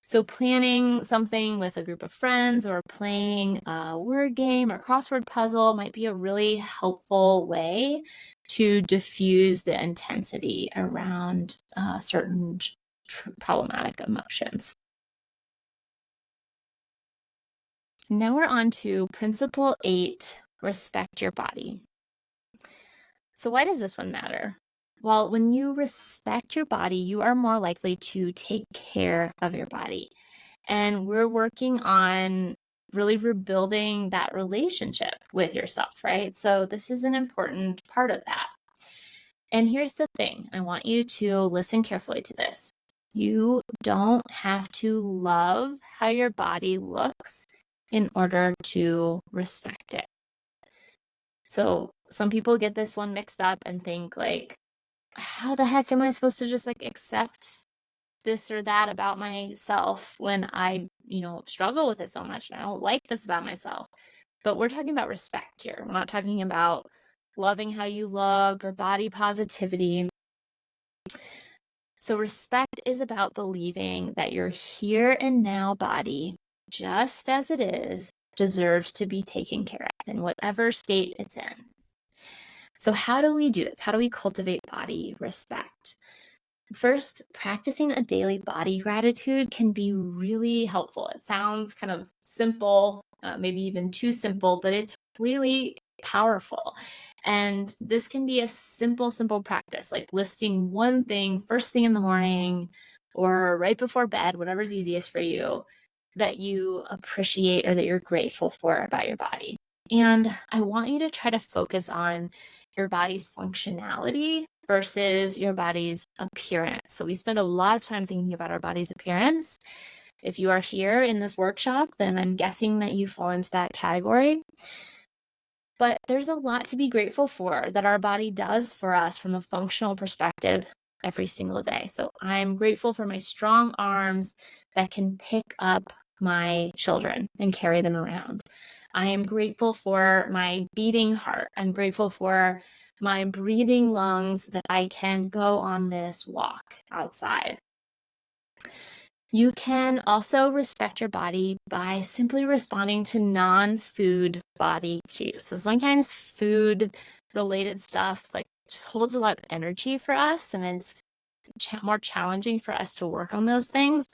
So planning something with a group of friends or playing a word game or crossword puzzle might be a really helpful way to diffuse the intensity around certain problematic emotions. Now we're on to Principle 8, respect your body. So why does this one matter? Well, when you respect your body, you are more likely to take care of your body. And we're working on really rebuilding that relationship with yourself, right? So this is an important part of that. And here's the thing, I want you to listen carefully to this. You don't have to love how your body looks in order to respect it. So some people get this one mixed up and think like, how the heck am I supposed to just like accept this or that about myself when I, struggle with it so much and I don't like this about myself? But we're talking about respect here. We're not talking about loving how you look or body positivity. So respect is about believing that your here and now body, just as it is, deserves to be taken care of in whatever state it's in. So how do we do this? How do we cultivate body respect? First, practicing a daily body gratitude can be really helpful. It sounds kind of simple, maybe even too simple, but it's really powerful. And this can be a simple practice, like listing one thing first thing in the morning or right before bed, whatever's easiest for you, that you appreciate or that you're grateful for about your body. And I want you to try to focus on your body's functionality versus your body's appearance. So we spend a lot of time thinking about our body's appearance. If you are here in this workshop, then I'm guessing that you fall into that category. But there's a lot to be grateful for that our body does for us from a functional perspective every single day. So I'm grateful for my strong arms that can pick up my children and carry them around. I am grateful for my beating heart. I'm grateful for my breathing lungs that I can go on this walk outside. You can also respect your body by simply responding to non-food body cues. So sometimes food related stuff like just holds a lot of energy for us, and it's more challenging for us to work on those things.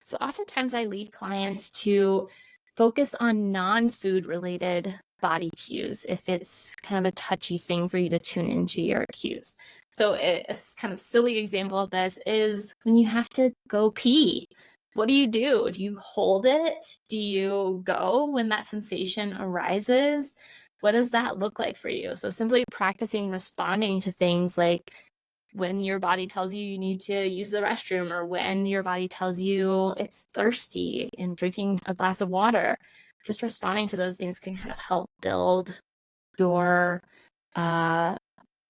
So oftentimes I lead clients to focus on non-food related body cues if it's kind of a touchy thing for you to tune into your cues. So a kind of silly example of this is when you have to go pee. What do? Do you hold it? Do you go when that sensation arises? What does that look like for you? So simply practicing responding to things like when your body tells you you need to use the restroom, or when your body tells you it's thirsty and drinking a glass of water. Just responding to those things can kind of help build your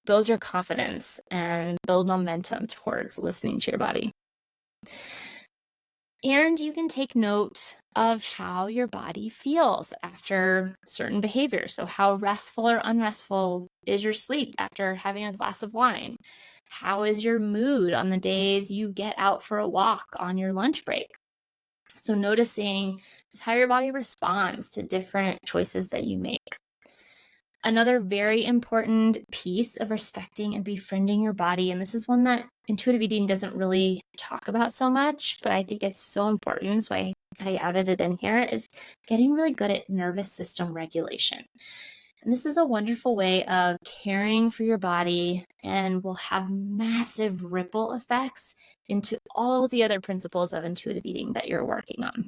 build your confidence and build momentum towards listening to your body. And you can take note of how your body feels after certain behaviors. So, how restful or unrestful is your sleep after having a glass of wine? How is your mood on the days you get out for a walk on your lunch break? So, noticing just how your body responds to different choices that you make. Another very important piece of respecting and befriending your body, and this is one that intuitive eating doesn't really talk about so much, but I think it's so important, so I added it in here, is getting really good at nervous system regulation. And this is a wonderful way of caring for your body and will have massive ripple effects into all the other principles of intuitive eating that you're working on.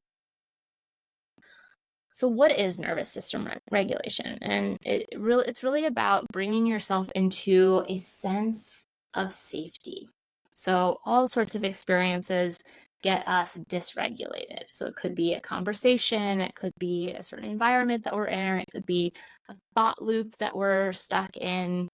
So what is nervous system regulation? And it's really about bringing yourself into a sense of safety. So all sorts of experiences get us dysregulated. So it could be a conversation, it could be a certain environment that we're in, or it could be a thought loop that we're stuck in.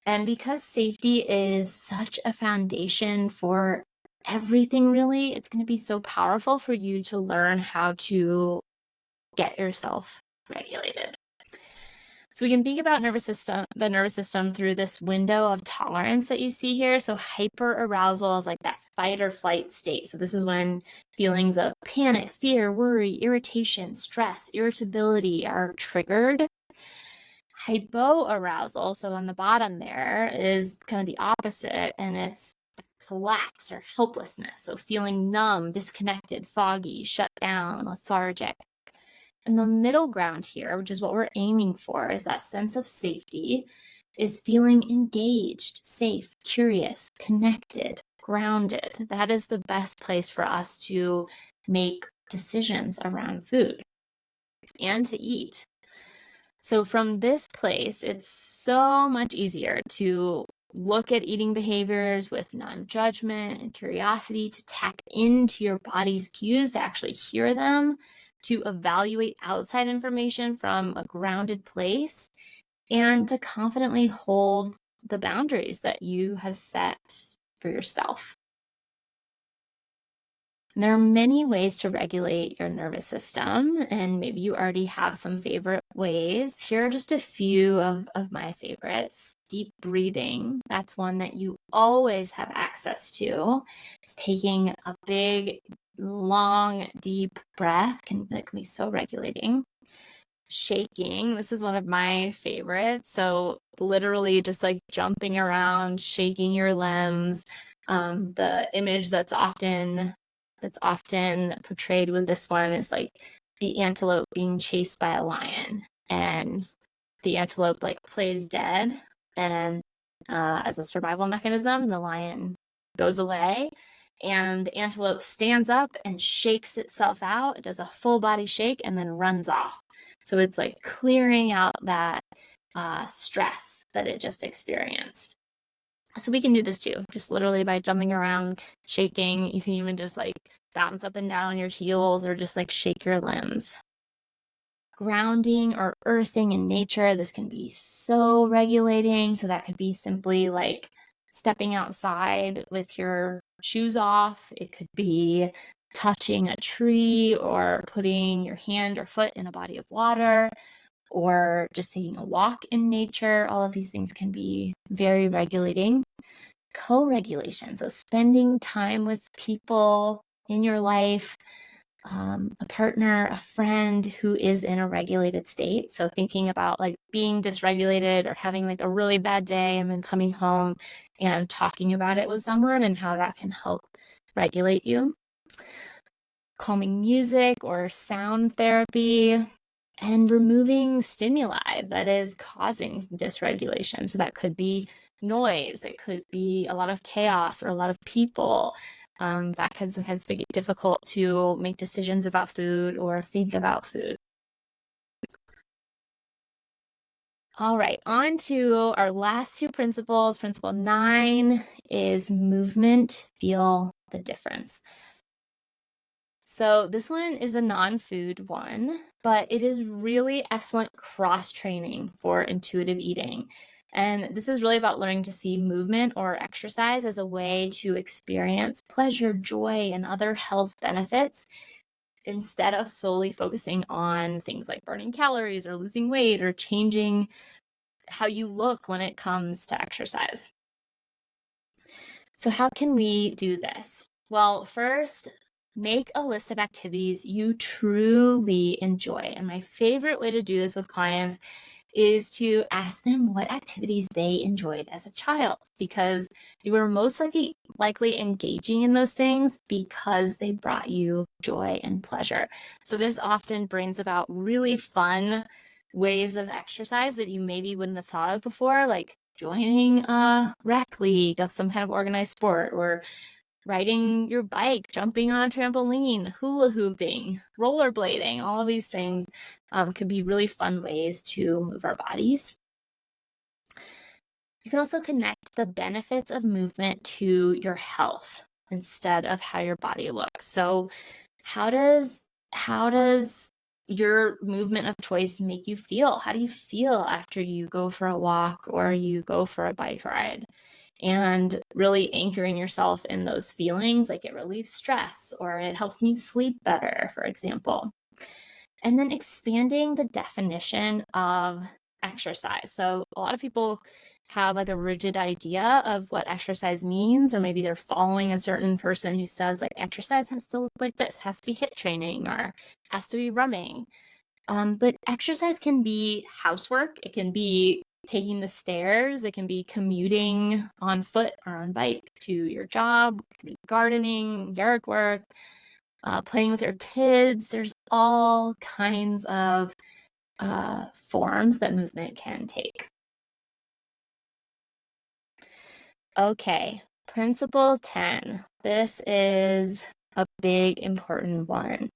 And because safety is such a foundation for everything, really, it's going to be so powerful for you to learn how to get yourself regulated. So we can think about the nervous system through this window of tolerance that you see here. So hyperarousal is like that fight or flight state. So this is when feelings of panic, fear, worry, irritation, stress, irritability are triggered. Hypoarousal, so on the bottom there, is kind of the opposite, and it's collapse or helplessness. So feeling numb, disconnected, foggy, shut down, lethargic. And the middle ground here, which is what we're aiming for, is that sense of safety, is feeling engaged, safe, curious, connected, grounded. That is the best place for us to make decisions around food and to eat. So from this place, it's so much easier to look at eating behaviors with non-judgment and curiosity, to tap into your body's cues, to actually hear them, to evaluate outside information from a grounded place, and to confidently hold the boundaries that you have set for yourself. And there are many ways to regulate your nervous system, and maybe you already have some favorite ways. Here are just a few of my favorites. Deep breathing, that's one that you always have access to. It's taking a big, long, deep breath that can be so regulating. Shaking, this is one of my favorites. So literally just like jumping around, shaking your limbs. The image that's often portrayed with this one is like the antelope being chased by a lion, and the antelope like plays dead, and as a survival mechanism, the lion goes away, and the antelope stands up and shakes itself out. It does a full body shake and then runs off. So it's like clearing out that stress that it just experienced. So we can do this too, just literally by jumping around, shaking. You can even just like bounce up and down on your heels or just like shake your limbs. Grounding or earthing in nature, this can be so regulating. So that could be simply like stepping outside with your shoes off. It could be touching a tree or putting your hand or foot in a body of water, or just taking a walk in nature. All of these things can be very regulating. Co-regulation, so spending time with people in your life, a partner, a friend who is in a regulated state. So thinking about like being dysregulated or having like a really bad day and then coming home and talking about it with someone and how that can help regulate you. Calming music or sound therapy, and removing stimuli that is causing dysregulation. So that could be noise, it could be a lot of chaos or a lot of people. That can sometimes make it difficult to make decisions about food or think about food. All right, on to our last two principles. Principle 9 is movement, feel the difference. So this one is a non-food one, but it is really excellent cross-training for intuitive eating. And this is really about learning to see movement or exercise as a way to experience pleasure, joy, and other health benefits instead of solely focusing on things like burning calories or losing weight or changing how you look when it comes to exercise. So how can we do this? Well, first, make a list of activities you truly enjoy. And my favorite way to do this with clients is to ask them what activities they enjoyed as a child, because you were most likely engaging in those things because they brought you joy and pleasure. So this often brings about really fun ways of exercise that you maybe wouldn't have thought of before, like joining a rec league of some kind of organized sport, or riding your bike, jumping on a trampoline, hula hooping, rollerblading. All of these things could be really fun ways to move our bodies. You can also connect the benefits of movement to your health instead of how your body looks. So how does your movement of choice make you feel? How do you feel after you go for a walk or you go for a bike ride? And really anchoring yourself in those feelings, like it relieves stress or it helps me sleep better, for example. And then expanding the definition of exercise. So a lot of people have like a rigid idea of what exercise means, or maybe they're following a certain person who says like exercise has to look like this, has to be HIIT training or has to be running. But exercise can be housework. It can be taking the stairs. It can be commuting on foot or on bike to your job. It can be gardening, yard work, playing with your kids. There's all kinds of forms that movement can take. Okay, principle 10. This is a big, important one.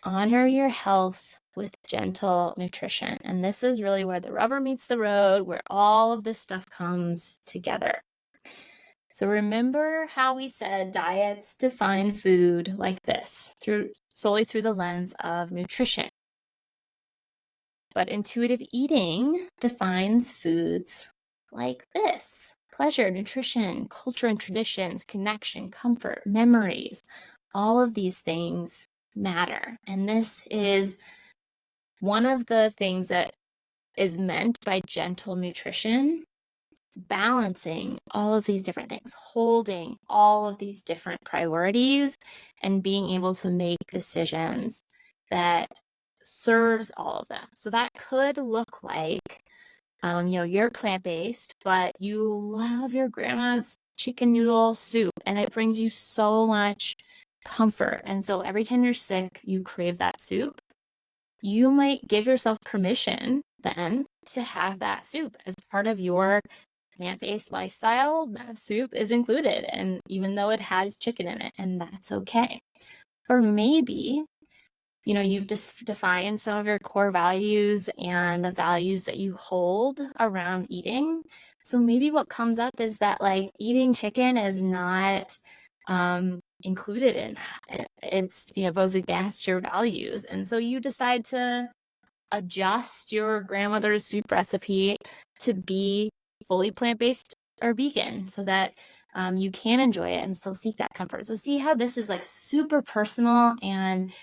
Honor your health with gentle nutrition. And this is really where the rubber meets the road, where all of this stuff comes together. So remember how we said diets define food like this, solely through the lens of nutrition. But intuitive eating defines foods like this: pleasure, nutrition, culture and traditions, connection, comfort, memories. All of these things matter. And this is one of the things that is meant by gentle nutrition, balancing all of these different things, holding all of these different priorities, and being able to make decisions that serves all of them. So that could look like, you're plant-based, but you love your grandma's chicken noodle soup, and it brings you so much comfort. And so every time you're sick, you crave that soup. You might give yourself permission then to have that soup as part of your plant-based lifestyle. That soup is included, and even though it has chicken in it, and that's okay. Or maybe, you've just defined some of your core values and the values that you hold around eating. So maybe what comes up is that like eating chicken is not included in that. It's, goes against your values. And so you decide to adjust your grandmother's soup recipe to be fully plant-based or vegan so that you can enjoy it and still seek that comfort. So see how this is like super personal, and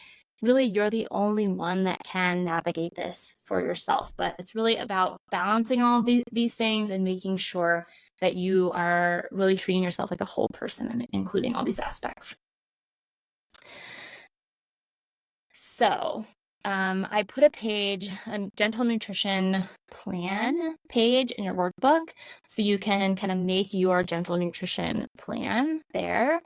really you're the only one that can navigate this for yourself. But it's really about balancing all of these things and making sure that you are really treating yourself like a whole person and including all these aspects. So I put a gentle nutrition plan page in your workbook so you can kind of make your gentle nutrition plan there.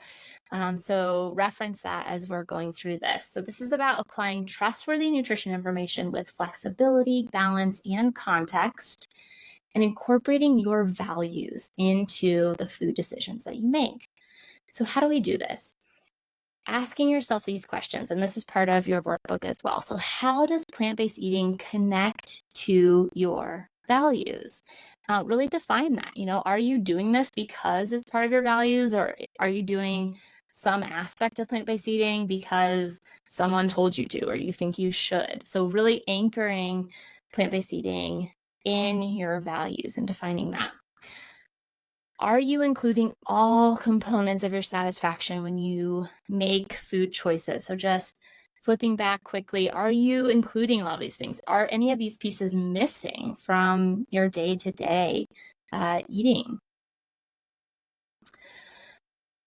So reference that as we're going through this. So this is about applying trustworthy nutrition information with flexibility, balance, and context, and incorporating your values into the food decisions that you make. So how do we do this? Asking yourself these questions, and this is part of your workbook as well. So how does plant-based eating connect to your values? Really define that. Are you doing this because it's part of your values, or are you doing some aspect of plant-based eating because someone told you to, or you think you should? So really anchoring plant-based eating in your values and defining that. Are you including all components of your satisfaction when you make food choices? So just flipping back quickly, are you including all these things? Are any of these pieces missing from your day-to-day eating?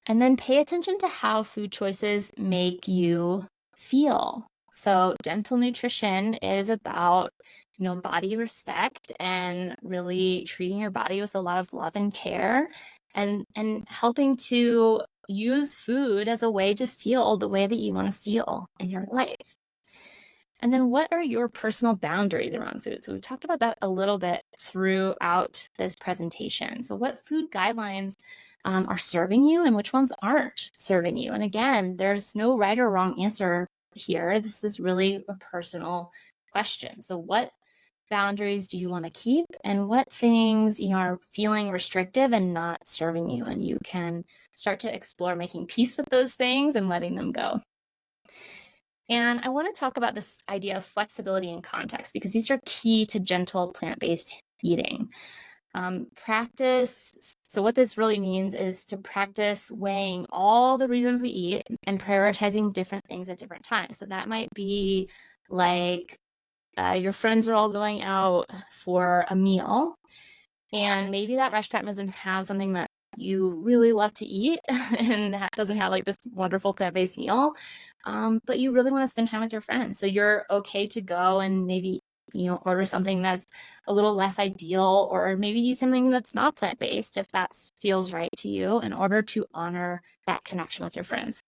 And then pay attention to how food choices make you feel. So gentle nutrition is about, body respect and really treating your body with a lot of love and care, and helping to use food as a way to feel the way that you want to feel in your life. And then what are your personal boundaries around food? So we've talked about that a little bit throughout this presentation. So what food guidelines are serving you and which ones aren't serving you? And again, there's no right or wrong answer here. This is really a personal question. So what boundaries do you want to keep, and what things, are feeling restrictive and not serving you? And you can start to explore making peace with those things and letting them go. And I want to talk about this idea of flexibility and context, because these are key to gentle plant-based eating. So what this really means is to practice weighing all the reasons we eat and prioritizing different things at different times. So that might be like your friends are all going out for a meal, and maybe that restaurant doesn't have something that you really love to eat and that doesn't have like this wonderful plant-based meal, but you really want to spend time with your friends. So you're okay to go and maybe, order something that's a little less ideal, or maybe eat something that's not plant-based if that feels right to you, in order to honor that connection with your friends.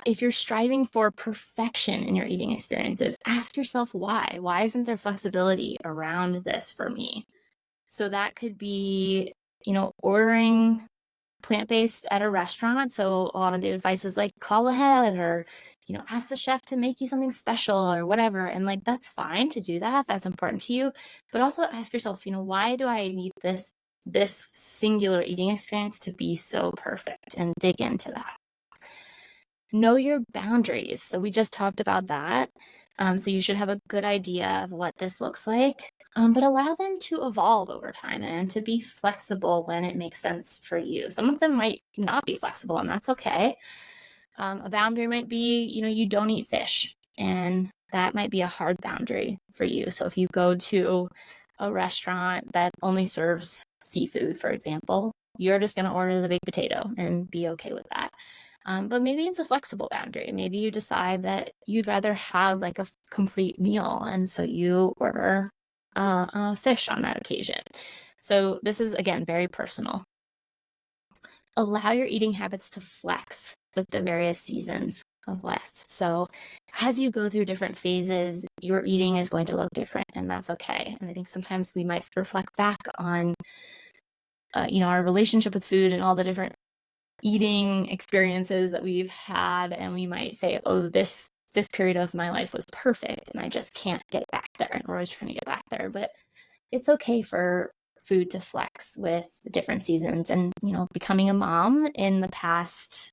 If you're striving for perfection in your eating experiences, ask yourself why. Why isn't there flexibility around this for me? So that could be, ordering plant-based at a restaurant. So a lot of the advice is like call ahead, or, ask the chef to make you something special or whatever. And like, that's fine to do that. That's important to you. But also ask yourself, why do I need this singular eating experience to be so perfect? And dig into that. Know your boundaries. So we just talked about that. So you should have a good idea of what this looks like, but allow them to evolve over time and to be flexible when it makes sense for you. Some of them might not be flexible, and that's okay. A boundary might be, you don't eat fish, and that might be a hard boundary for you. So if you go to a restaurant that only serves seafood, for example, you're just going to order the baked potato and be okay with that. But maybe it's a flexible boundary. Maybe you decide that you'd rather have like a complete meal, and so you order fish on that occasion. So this is, again, very personal. Allow your eating habits to flex with the various seasons of life. So as you go through different phases, your eating is going to look different, and that's okay. And I think sometimes we might reflect back on our relationship with food and all the different eating experiences that we've had, and we might say, oh, this period of my life was perfect and I just can't get back there, and we're always trying to get back there. But it's okay for food to flex with different seasons. And becoming a mom in the past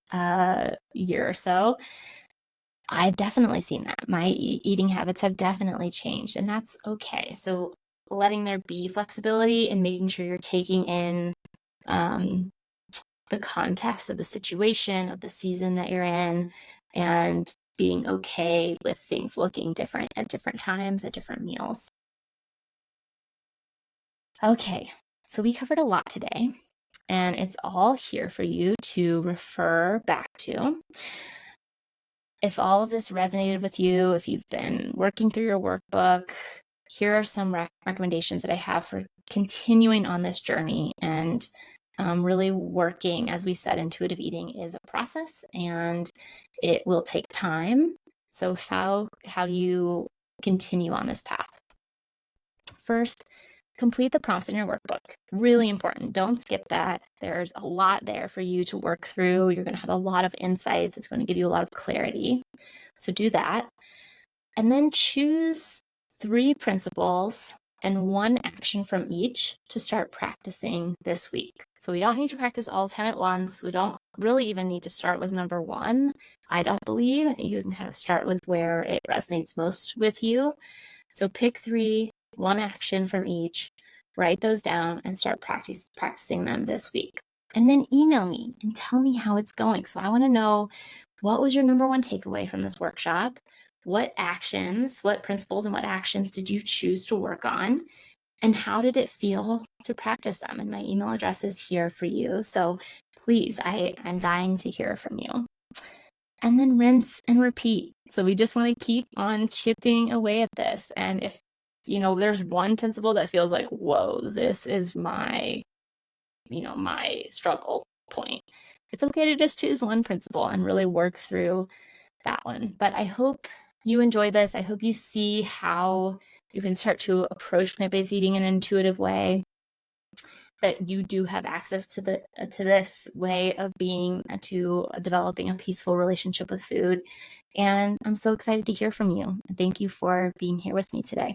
year or so, I've definitely seen that my eating habits have definitely changed, and that's okay. So letting there be flexibility and making sure you're taking in the context of the situation, of the season that you're in, and being okay with things looking different at different times, at different meals. Okay, so we covered a lot today, and it's all here for you to refer back to. If all of this resonated with you, if you've been working through your workbook, here are some recommendations that I have for continuing on this journey and really working. As we said, intuitive eating is a process and it will take time. So how do you continue on this path? First, complete the prompts in your workbook. Really important. Don't skip that. There's a lot there for you to work through. You're going to have a lot of insights. It's going to give you a lot of clarity. So do that. And then choose 3 principles and 1 action from each to start practicing this week. So we don't need to practice all 10 at once. We don't really even need to start with number 1. I don't believe. I think you can kind of start with where it resonates most with you. So pick 3, one action from each, write those down, and start practicing them this week. And then email me and tell me how it's going. So I want to know, what was your number one takeaway from this workshop? What actions, what principles, and what actions did you choose to work on? And how did it feel to practice them? And my email address is here for you. So please, I'm dying to hear from you. And then rinse and repeat. So we just want to keep on chipping away at this. And if, there's one principle that feels like, whoa, this is my struggle point, it's okay to just choose one principle and really work through that one. But I hope you enjoy this. I hope you see how you can start to approach plant-based eating in an intuitive way, that you do have access to this way of being, to developing a peaceful relationship with food. And I'm so excited to hear from you. Thank you for being here with me today.